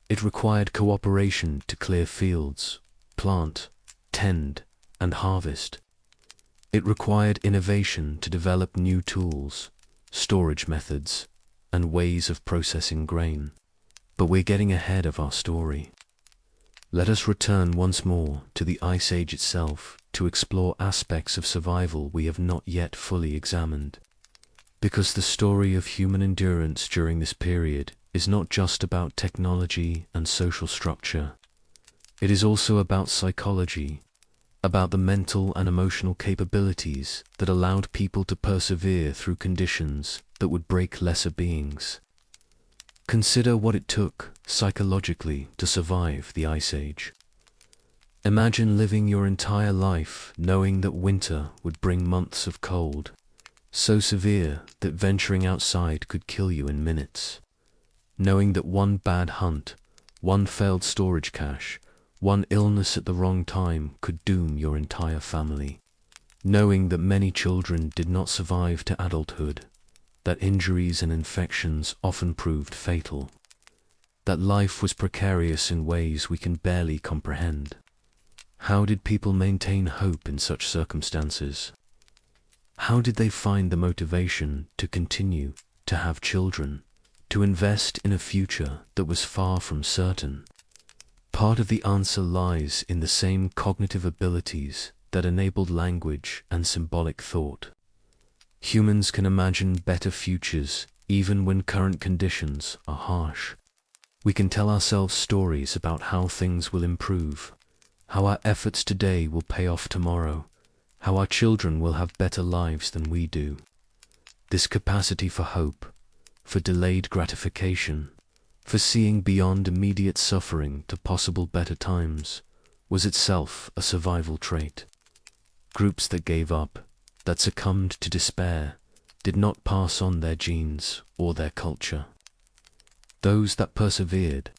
It required cooperation to clear fields, plant, tend, and harvest. It required innovation to develop new tools, storage methods, and ways of processing grain. But we're getting ahead of our story. Let us return once more to the Ice Age itself to explore aspects of survival we have not yet fully examined. Because the story of human endurance during this period is not just about technology and social structure. It is also about psychology, about the mental and emotional capabilities that allowed people to persevere through conditions that would break lesser beings. Consider what it took psychologically to survive the Ice Age. Imagine living your entire life knowing that winter would bring months of cold, so severe that venturing outside could kill you in minutes. Knowing that one bad hunt, one failed storage cache, one illness at the wrong time could doom your entire family. Knowing that many children did not survive to adulthood, that injuries and infections often proved fatal, that life was precarious in ways we can barely comprehend. How did people maintain hope in such circumstances? How did they find the motivation to continue to have children, to invest in a future that was far from certain? Part of the answer lies in the same cognitive abilities that enabled language and symbolic thought. Humans can imagine better futures even when current conditions are harsh. We can tell ourselves stories about how things will improve, how our efforts today will pay off tomorrow, how our children will have better lives than we do. This capacity for hope, for delayed gratification, for seeing beyond immediate suffering to possible better times, was itself a survival trait. Groups that gave up, that succumbed to despair, did not pass on their genes or their culture. Those that persevered,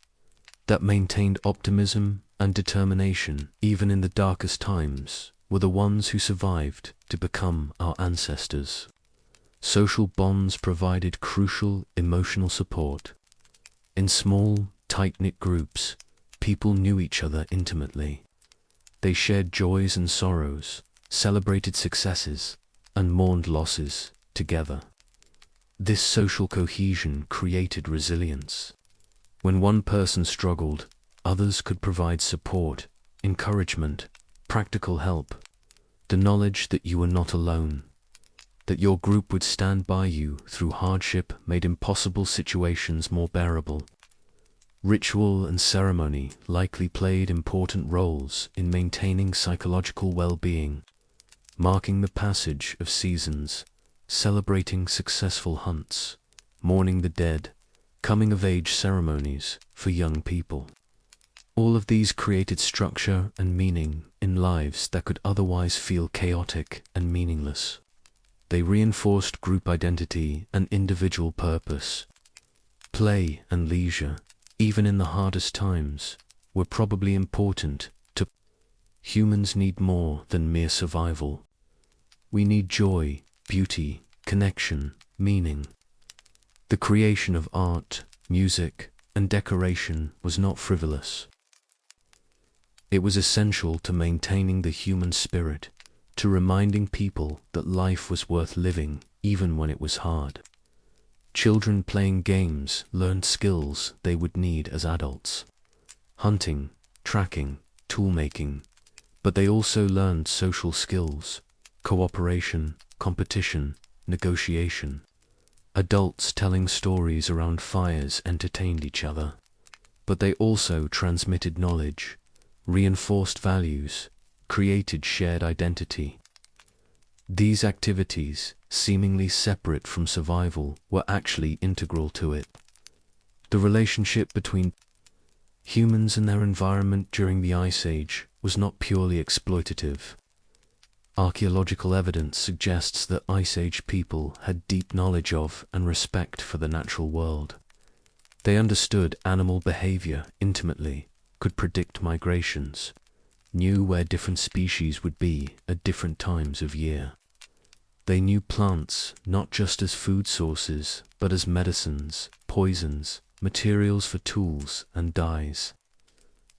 that maintained optimism and determination even in the darkest times, were the ones who survived to become our ancestors. Social bonds provided crucial emotional support. In small, tight-knit groups, people knew each other intimately. They shared joys and sorrows, celebrated successes, and mourned losses together. This social cohesion created resilience. When one person struggled, Others could provide support, encouragement, practical help. The knowledge that you were not alone, that your group would stand by you through hardship, made impossible situations more bearable. Ritual and ceremony likely played important roles in maintaining psychological well-being, marking the passage of seasons, celebrating successful hunts, mourning the dead, coming-of-age ceremonies for young people. All of these created structure and meaning in lives that could otherwise feel chaotic and meaningless. They reinforced group identity and individual purpose. Play and leisure, even in the hardest times, were probably important to humans. Need more than mere survival. We need joy, beauty, connection, meaning. The creation of art, music, and decoration was not frivolous. It was essential to maintaining the human spirit, to reminding people that life was worth living even when it was hard. Children playing games learned skills they would need as adults. Hunting, tracking, tool-making, but they also learned social skills, cooperation, competition, negotiation. Adults telling stories around fires entertained each other, but they also transmitted knowledge, reinforced values, created shared identity. These activities, seemingly separate from survival, were actually integral to it. The relationship between humans and their environment during the Ice Age was not purely exploitative. Archaeological evidence suggests that Ice Age people had deep knowledge of and respect for the natural world. They understood animal behavior intimately, could predict migrations, knew where different species would be at different times of year. They knew plants not just as food sources, but as medicines, poisons, materials for tools and dyes.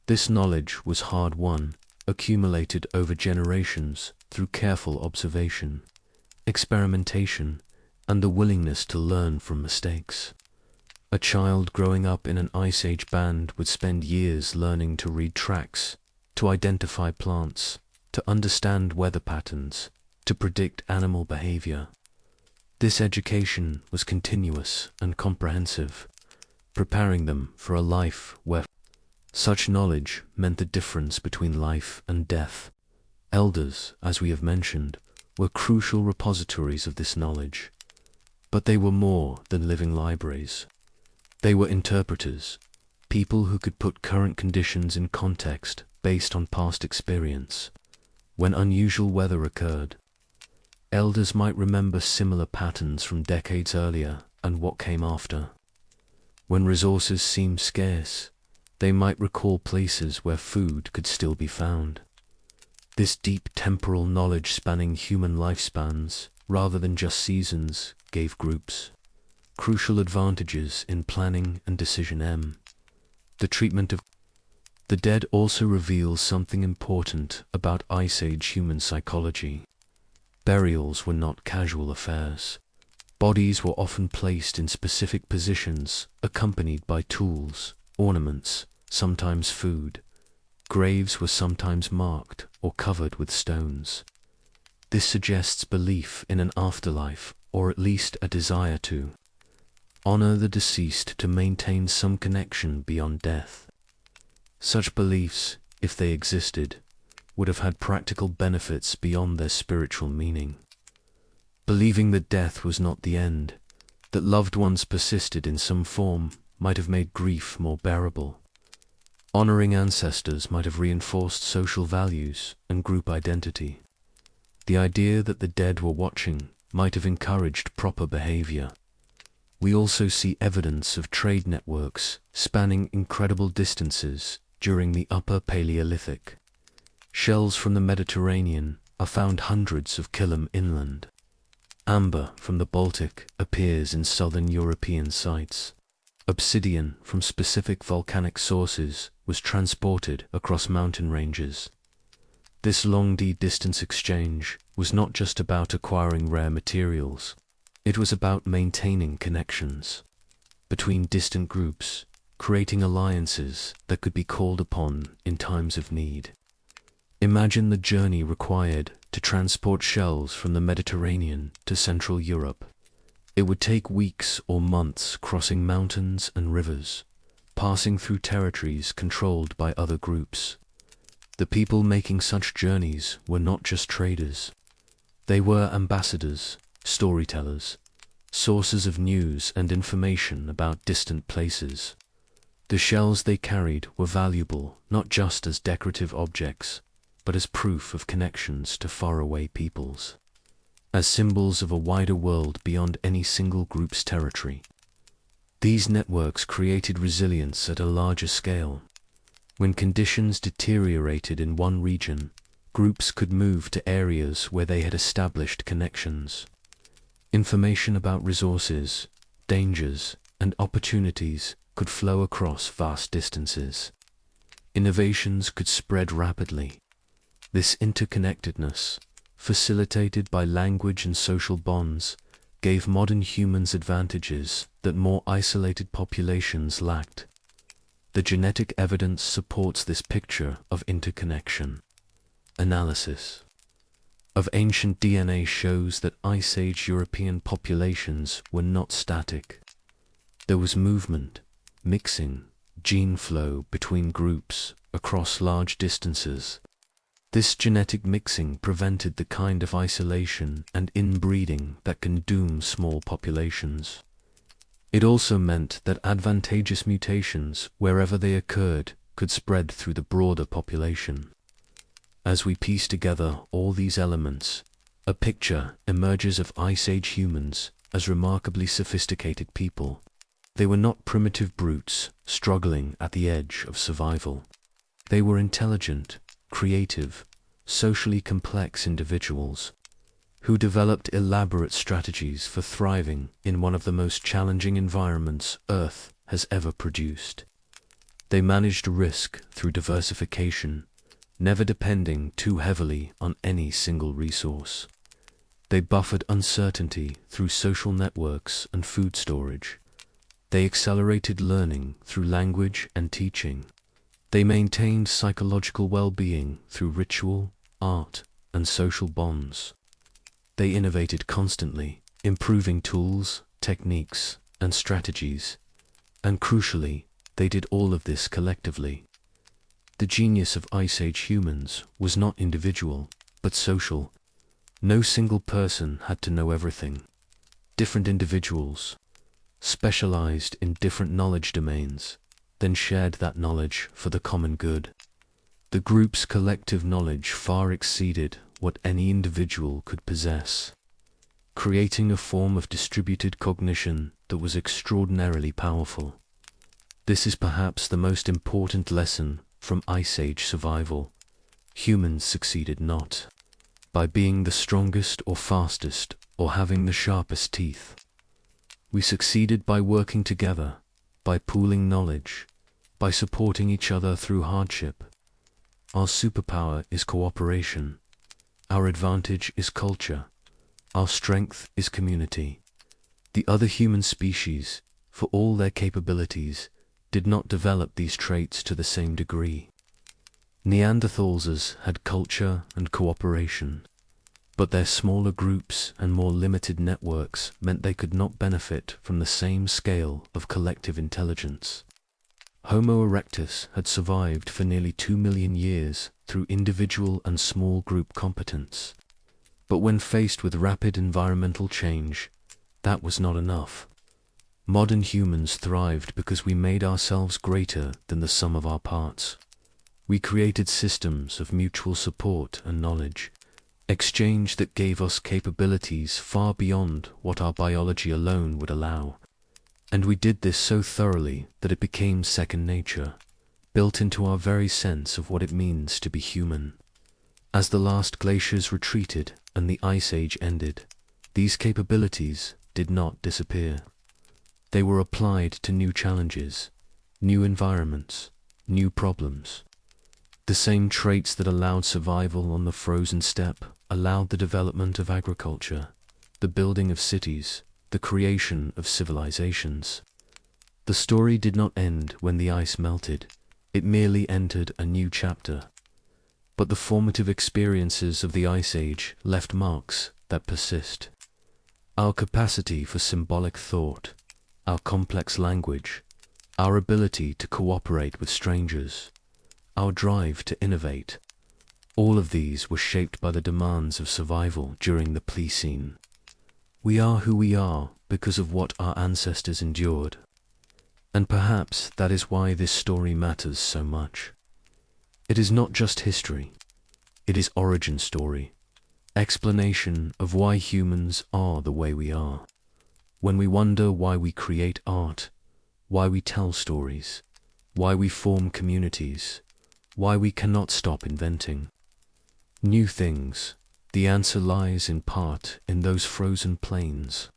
This knowledge was hard-won, accumulated over generations through careful observation, experimentation, and the willingness to learn from mistakes. A child growing up in an Ice Age band would spend years learning to read tracks, to identify plants, to understand weather patterns, to predict animal behavior. This education was continuous and comprehensive, preparing them for a life where such knowledge meant the difference between life and death. Elders, as we have mentioned, were crucial repositories of this knowledge, but they were more than living libraries. They were interpreters, people who could put current conditions in context based on past experience. When unusual weather occurred, elders might remember similar patterns from decades earlier and what came after. When resources seemed scarce, they might recall places where food could still be found. This deep temporal knowledge spanning human lifespans, rather than just seasons, gave groups crucial advantages in planning and decision. The treatment of the dead also reveals something important about Ice Age human psychology. Burials were not casual affairs. Bodies were often placed in specific positions, accompanied by tools, ornaments, sometimes food. Graves were sometimes marked or covered with stones. This suggests belief in an afterlife, or at least a desire to honor the deceased, to maintain some connection beyond death. Such beliefs, if they existed, would have had practical benefits beyond their spiritual meaning. Believing that death was not the end, that loved ones persisted in some form, might have made grief more bearable. Honoring ancestors might have reinforced social values and group identity. The idea that the dead were watching might have encouraged proper behavior. We also see evidence of trade networks spanning incredible distances during the Upper Paleolithic. Shells from the Mediterranean are found hundreds of km inland. Amber from the Baltic appears in southern European sites. Obsidian from specific volcanic sources was transported across mountain ranges. This long-distance exchange was not just about acquiring rare materials. It was about maintaining connections between distant groups, creating alliances that could be called upon in times of need. Imagine the journey required to transport shells from the Mediterranean to Central Europe. It would take weeks or months crossing mountains and rivers, passing through territories controlled by other groups. The people making such journeys were not just traders. They were ambassadors, storytellers, sources of news and information about distant places. The shells they carried were valuable not just as decorative objects, but as proof of connections to faraway peoples, as symbols of a wider world beyond any single group's territory. These networks created resilience at a larger scale. When conditions deteriorated in one region, groups could move to areas where they had established connections. Information about resources, dangers, and opportunities could flow across vast distances. Innovations could spread rapidly. This interconnectedness, facilitated by language and social bonds, gave modern humans advantages that more isolated populations lacked. The genetic evidence supports this picture of interconnection. Analysis of ancient DNA shows that Ice Age European populations were not static. There was movement, mixing, gene flow between groups across large distances. This genetic mixing prevented the kind of isolation and inbreeding that can doom small populations. It also meant that advantageous mutations, wherever they occurred, could spread through the broader population. As we piece together all these elements, a picture emerges of Ice Age humans as remarkably sophisticated people. They were not primitive brutes struggling at the edge of survival. They were intelligent, creative, socially complex individuals who developed elaborate strategies for thriving in one of the most challenging environments Earth has ever produced. They managed risk through diversification, never depending too heavily on any single resource. They buffered uncertainty through social networks and food storage. They accelerated learning through language and teaching. They maintained psychological well-being through ritual, art, and social bonds. They innovated constantly, improving tools, techniques, and strategies. And crucially, they did all of this collectively. The genius of Ice Age humans was not individual, but social. No single person had to know everything. Different individuals, specialized in different knowledge domains, then shared that knowledge for the common good. The group's collective knowledge far exceeded what any individual could possess, creating a form of distributed cognition that was extraordinarily powerful. This is perhaps the most important lesson from Ice Age survival. Humans succeeded not by being the strongest or fastest or having the sharpest teeth. We succeeded by working together, by pooling knowledge, by supporting each other through hardship. Our superpower is cooperation. Our advantage is culture. Our strength is community. The other human species, for all their capabilities, did not develop these traits to the same degree. Neanderthals had culture and cooperation, but their smaller groups and more limited networks meant they could not benefit from the same scale of collective intelligence. Homo erectus had survived for nearly 2 million years through individual and small group competence. But when faced with rapid environmental change, that was not enough. Modern humans thrived because we made ourselves greater than the sum of our parts. We created systems of mutual support and knowledge, exchange that gave us capabilities far beyond what our biology alone would allow. And we did this so thoroughly that it became second nature, built into our very sense of what it means to be human. As the last glaciers retreated and the Ice Age ended, these capabilities did not disappear. They were applied to new challenges, new environments, new problems. The same traits that allowed survival on the frozen steppe allowed the development of agriculture, the building of cities, the creation of civilizations. The story did not end when the ice melted, it merely entered a new chapter. But the formative experiences of the Ice Age left marks that persist. Our capacity for symbolic thought, our complex language, our ability to cooperate with strangers, our drive to innovate, all of these were shaped by the demands of survival during the Pleistocene. We are who we are because of what our ancestors endured. And perhaps that is why this story matters so much. It is not just history, it is origin story, explanation of why humans are the way we are. When we wonder why we create art, why we tell stories, why we form communities, why we cannot stop inventing new things, the answer lies in part in those frozen plains,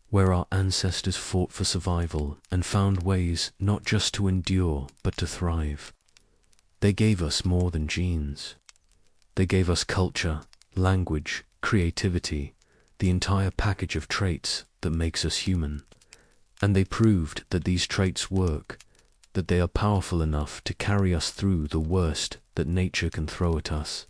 where our ancestors fought for survival and found ways not just to endure but to thrive. They gave us more than genes. They gave us culture, language, creativity, the entire package of traits that makes us human. And they proved that these traits work, that they are powerful enough to carry us through the worst that nature can throw at us.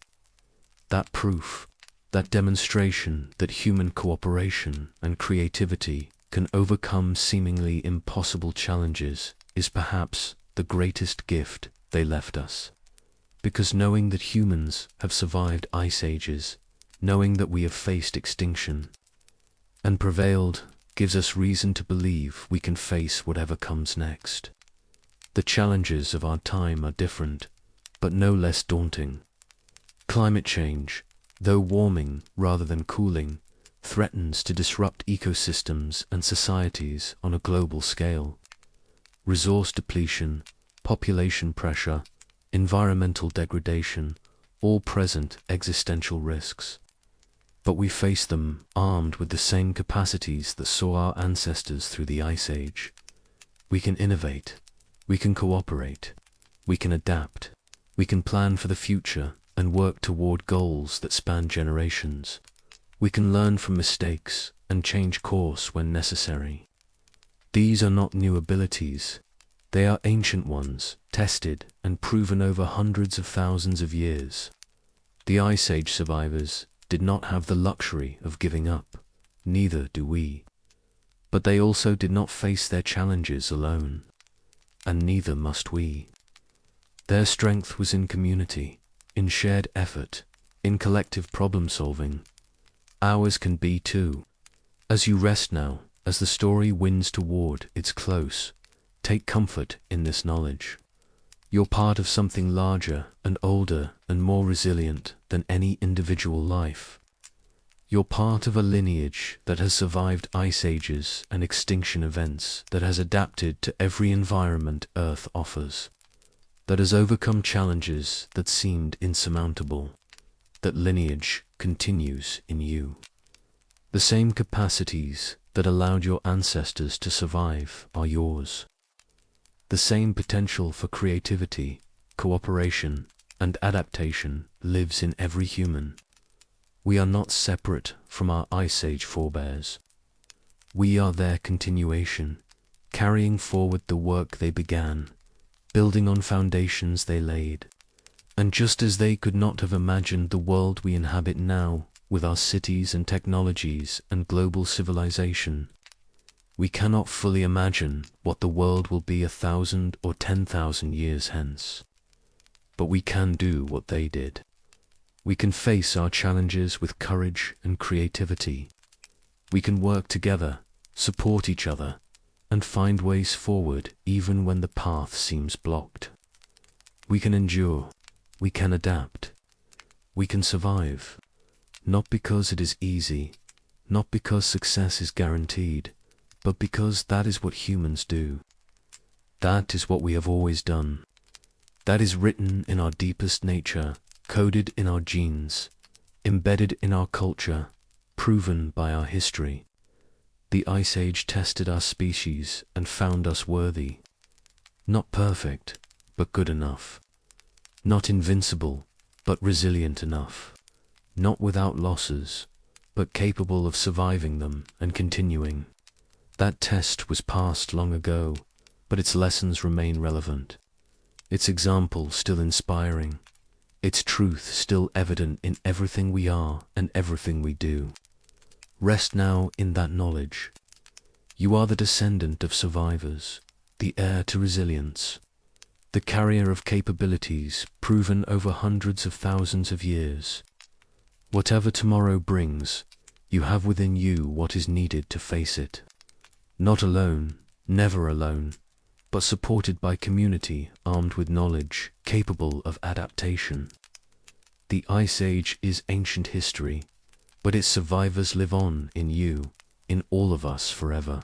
That proof, that demonstration that human cooperation and creativity can overcome seemingly impossible challenges is perhaps the greatest gift they left us. Because knowing that humans have survived ice ages, knowing that we have faced extinction and prevailed, gives us reason to believe we can face whatever comes next. The challenges of our time are different, but no less daunting. Climate change, though warming rather than cooling, threatens to disrupt ecosystems and societies on a global scale. Resource depletion, population pressure, environmental degradation, all present existential risks. But we face them armed with the same capacities that saw our ancestors through the Ice Age. We can innovate, we can cooperate, we can adapt, we can plan for the future and work toward goals that span generations. We can learn from mistakes and change course when necessary. These are not new abilities. They are ancient ones, tested and proven over hundreds of thousands of years. The Ice Age survivors did not have the luxury of giving up, neither do we. But they also did not face their challenges alone, and neither must we. Their strength was in community, in shared effort, in collective problem-solving. Ours can be too. As you rest now, as the story winds toward its close, take comfort in this knowledge. You're part of something larger and older and more resilient than any individual life. You're part of a lineage that has survived ice ages and extinction events, that has adapted to every environment Earth offers, that has overcome challenges that seemed insurmountable. That lineage continues in you. The same capacities that allowed your ancestors to survive are yours. The same potential for creativity, cooperation, and adaptation lives in every human. We are not separate from our Ice Age forebears. We are their continuation, carrying forward the work they began, building on foundations they laid. And just as they could not have imagined the world we inhabit now, with our cities and technologies and global civilization, we cannot fully imagine what the world will be 1,000 or 10,000 years hence. But we can do what they did. We can face our challenges with courage and creativity. We can work together, support each other, and find ways forward even when the path seems blocked. We can endure. We can adapt. We can survive. Not because it is easy, not because success is guaranteed, but because that is what humans do. That is what we have always done. That is written in our deepest nature, coded in our genes, embedded in our culture, proven by our history. The Ice Age tested our species and found us worthy. Not perfect, but good enough. Not invincible, but resilient enough. Not without losses, but capable of surviving them and continuing. That test was passed long ago, but its lessons remain relevant, its example still inspiring, its truth still evident in everything we are and everything we do. Rest now in that knowledge. You are the descendant of survivors, the heir to resilience, the carrier of capabilities proven over hundreds of thousands of years. Whatever tomorrow brings, you have within you what is needed to face it. Not alone, never alone, but supported by community armed with knowledge, capable of adaptation. The Ice Age is ancient history, but its survivors live on in you, in all of us forever.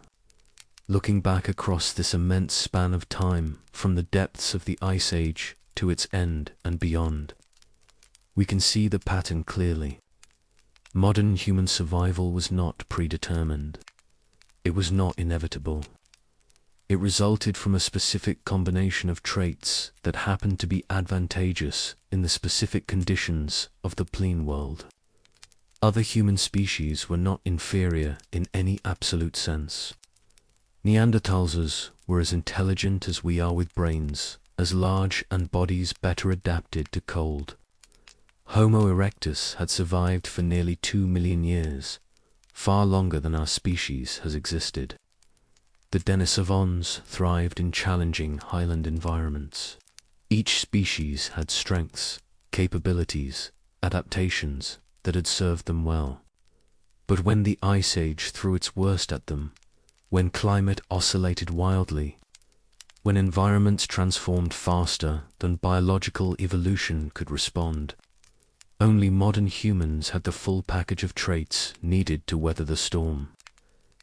Looking back across this immense span of time, from the depths of the Ice Age to its end and beyond, we can see the pattern clearly. Modern human survival was not predetermined. It was not inevitable. It resulted from a specific combination of traits that happened to be advantageous in the specific conditions of the Paleolithic world. Other human species were not inferior in any absolute sense. Neanderthals were as intelligent as we are with brains, as large and bodies better adapted to cold. Homo erectus had survived for nearly 2 million years, far longer than our species has existed. The Denisovans thrived in challenging highland environments. Each species had strengths, capabilities, adaptations that had served them well. But when the Ice Age threw its worst at them, when climate oscillated wildly, when environments transformed faster than biological evolution could respond, only modern humans had the full package of traits needed to weather the storm.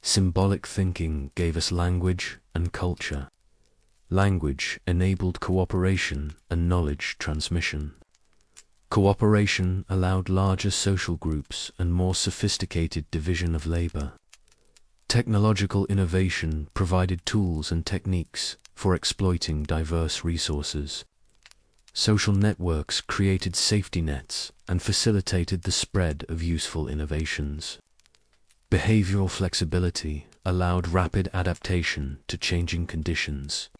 Symbolic thinking gave us language and culture. Language enabled cooperation and knowledge transmission. Cooperation allowed larger social groups and more sophisticated division of labor. Technological innovation provided tools and techniques for exploiting diverse resources. Social networks created safety nets and facilitated the spread of useful innovations. Behavioral flexibility allowed rapid adaptation to changing conditions.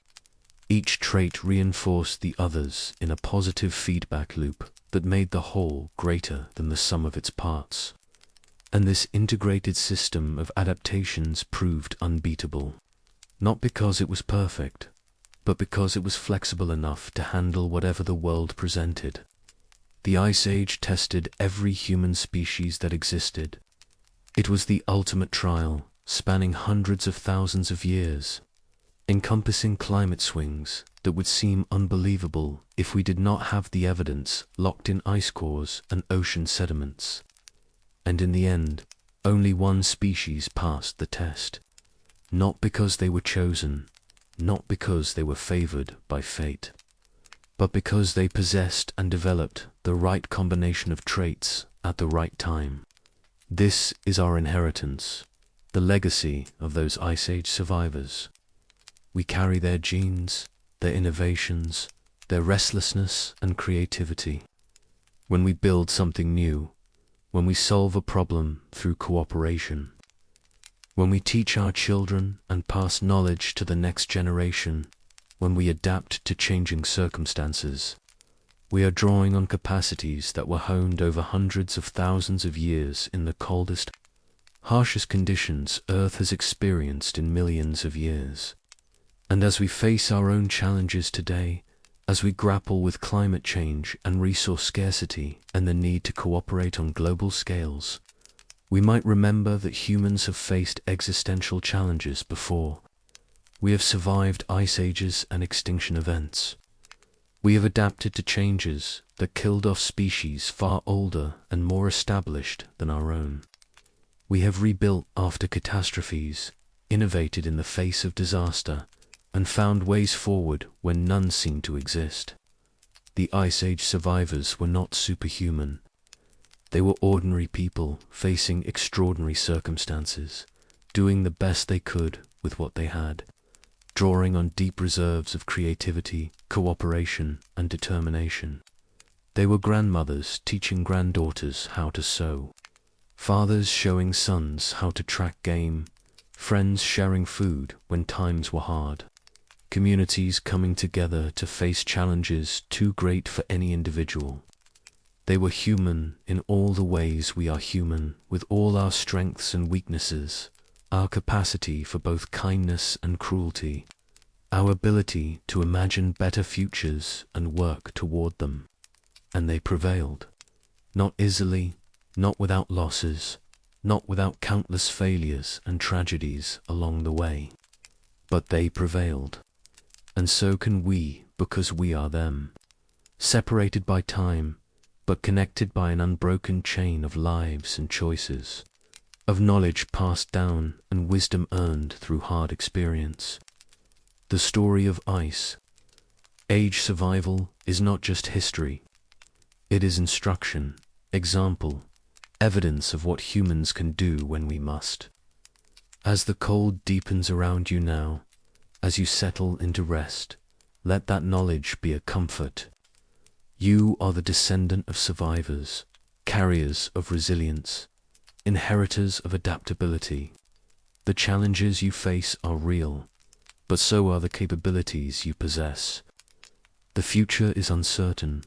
Each trait reinforced the others in a positive feedback loop that made the whole greater than the sum of its parts. And this integrated system of adaptations proved unbeatable, not because it was perfect, but because it was flexible enough to handle whatever the world presented. The Ice Age tested every human species that existed. It was the ultimate trial, spanning hundreds of thousands of years, encompassing climate swings that would seem unbelievable if we did not have the evidence locked in ice cores and ocean sediments. And in the end, only one species passed the test, not because they were chosen, not because they were favored by fate, but because they possessed and developed the right combination of traits at the right time. This is our inheritance, the legacy of those Ice Age survivors. We carry their genes, their innovations, their restlessness and creativity. When we build something new, when we solve a problem through cooperation, when we teach our children and pass knowledge to the next generation, when we adapt to changing circumstances, we are drawing on capacities that were honed over hundreds of thousands of years in the coldest, harshest conditions Earth has experienced in millions of years. And as we face our own challenges today, as we grapple with climate change and resource scarcity and the need to cooperate on global scales, we might remember that humans have faced existential challenges before. We have survived ice ages and extinction events. We have adapted to changes that killed off species far older and more established than our own. We have rebuilt after catastrophes, innovated in the face of disaster, and found ways forward when none seemed to exist. The Ice Age survivors were not superhuman. They were ordinary people facing extraordinary circumstances, doing the best they could with what they had, drawing on deep reserves of creativity, cooperation, and determination. They were grandmothers teaching granddaughters how to sew, fathers showing sons how to track game, friends sharing food when times were hard, communities coming together to face challenges too great for any individual. They were human in all the ways we are human, with all our strengths and weaknesses, our capacity for both kindness and cruelty, our ability to imagine better futures and work toward them. And they prevailed. Not easily, not without losses, not without countless failures and tragedies along the way. But they prevailed. And so can we, because we are them. Separated by time, but connected by an unbroken chain of lives and choices, of knowledge passed down and wisdom earned through hard experience. The story of ice age survival is not just history. It is instruction, example, evidence of what humans can do when we must. As the cold deepens around you now, as you settle into rest, let that knowledge be a comfort. You are the descendant of survivors, carriers of resilience, inheritors of adaptability. The challenges you face are real, but so are the capabilities you possess. The future is uncertain,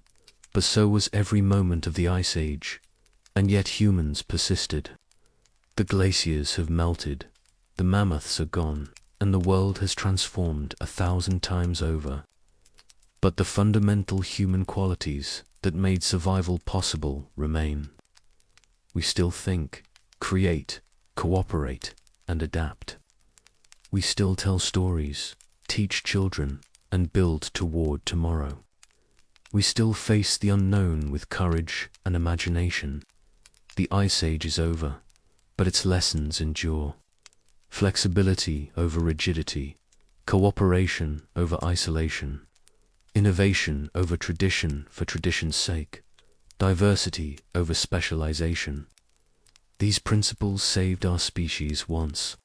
but so was every moment of the Ice Age, and yet humans persisted. The glaciers have melted, the mammoths are gone, and the world has transformed 1,000 times over. But the fundamental human qualities that made survival possible remain. We still think, create, cooperate, and adapt. We still tell stories, teach children, and build toward tomorrow. We still face the unknown with courage and imagination. The Ice Age is over, but its lessons endure. Flexibility over rigidity, cooperation over isolation, innovation over tradition for tradition's sake, diversity over specialization. These principles saved our species once.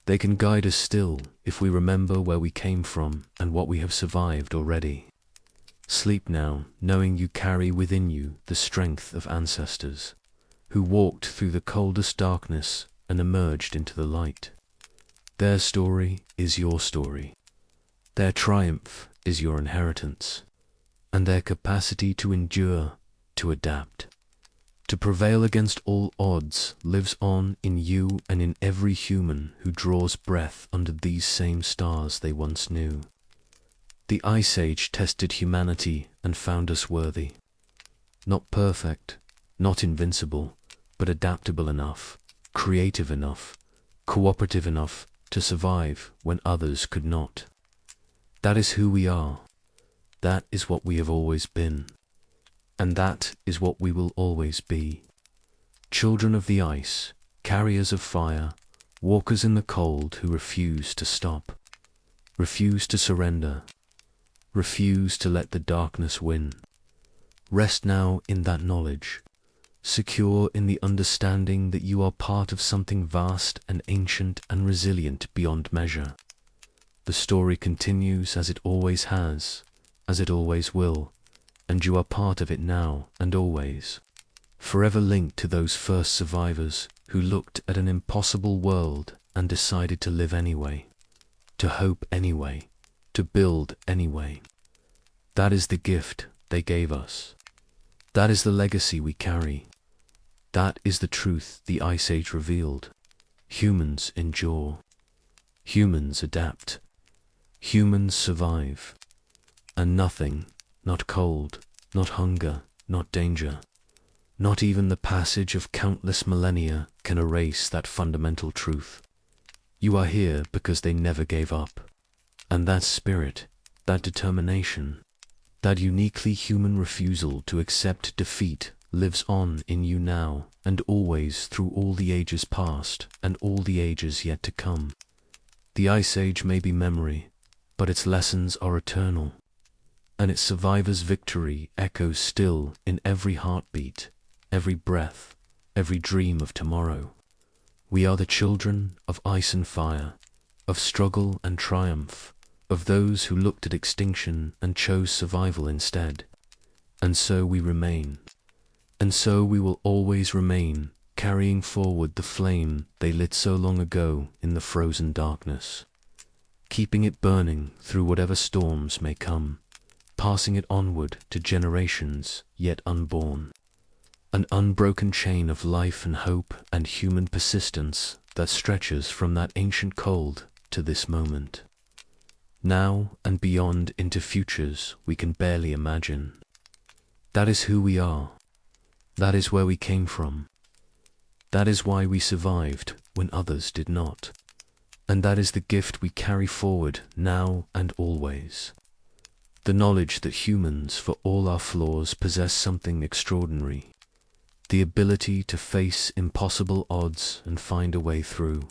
They can guide us still if we remember where we came from and what we have survived already. Sleep now, knowing you carry within you the strength of ancestors, who walked through the coldest darkness and emerged into the light. Their story is your story. Their triumph is your inheritance, and their capacity to endure, to adapt, to prevail against all odds lives on in you and in every human who draws breath under these same stars they once knew. The Ice Age tested humanity and found us worthy. Not perfect, not invincible, but adaptable enough, creative enough, cooperative enough to survive when others could not. That is who we are. That is what we have always been. And that is what we will always be. Children of the ice, carriers of fire, walkers in the cold who refuse to stop, refuse to surrender, refuse to let the darkness win. Rest now in that knowledge, secure in the understanding that you are part of something vast and ancient and resilient beyond measure. The story continues as it always has, as it always will, and you are part of it now and always, forever linked to those first survivors who looked at an impossible world and decided to live anyway, to hope anyway, to build anyway. That is the gift they gave us. That is the legacy we carry. That is the truth the Ice Age revealed. Humans endure. Humans adapt. Humans survive. And nothing, not cold, not hunger, not danger, not even the passage of countless millennia can erase that fundamental truth. You are here because they never gave up. And that spirit, that determination, that uniquely human refusal to accept defeat lives on in you now and always through all the ages past and all the ages yet to come. The Ice Age may be memory, but its lessons are eternal, and its survivor's victory echoes still in every heartbeat, every breath, every dream of tomorrow. We are the children of ice and fire, of struggle and triumph, of those who looked at extinction and chose survival instead. And so we remain. And so we will always remain, carrying forward the flame they lit so long ago in the frozen darkness. keeping it burning through whatever storms may come, passing it onward to generations yet unborn. An unbroken chain of life and hope and human persistence that stretches from that ancient cold to this moment. Now and beyond into futures we can barely imagine. That is who we are. That is where we came from. That is why we survived when others did not. And that is the gift we carry forward now and always. The knowledge that humans, for all our flaws, possess something extraordinary. The ability to face impossible odds and find a way through.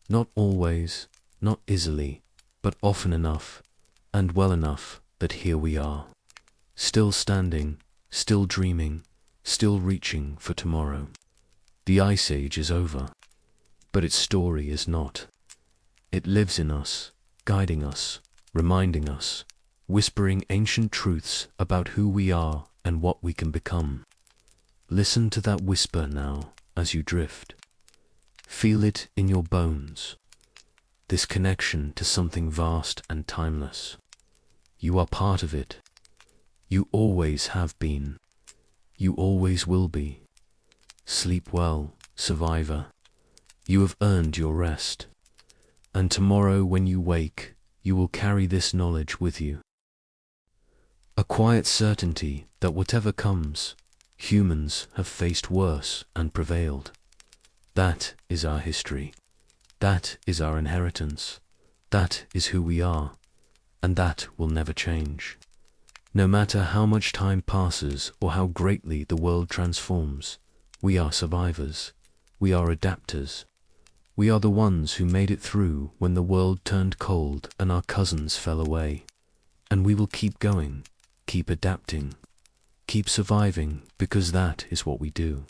Not always, not easily, but often enough, and well enough that here we are. Still standing, still dreaming, still reaching for tomorrow. The Ice Age is over, but its story is not. It lives in us, guiding us, reminding us, whispering ancient truths about who we are and what we can become. Listen to that whisper now as you drift. Feel it in your bones. This connection to something vast and timeless. You are part of it. You always have been. You always will be. Sleep well, survivor. You have earned your rest. And tomorrow when you wake, you will carry this knowledge with you. A quiet certainty that whatever comes, humans have faced worse and prevailed. That is our history. That is our inheritance. That is who we are. And that will never change. No matter how much time passes or how greatly the world transforms, we are survivors. We are adapters. We are the ones who made it through when the world turned cold and our cousins fell away. And we will keep going, keep adapting, keep surviving, because that is what we do.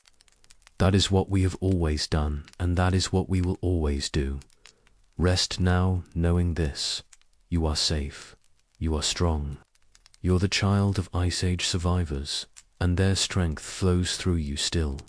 That is what we have always done, and that is what we will always do. Rest now knowing this. You are safe. You are strong. You're the child of Ice Age survivors, and their strength flows through you still.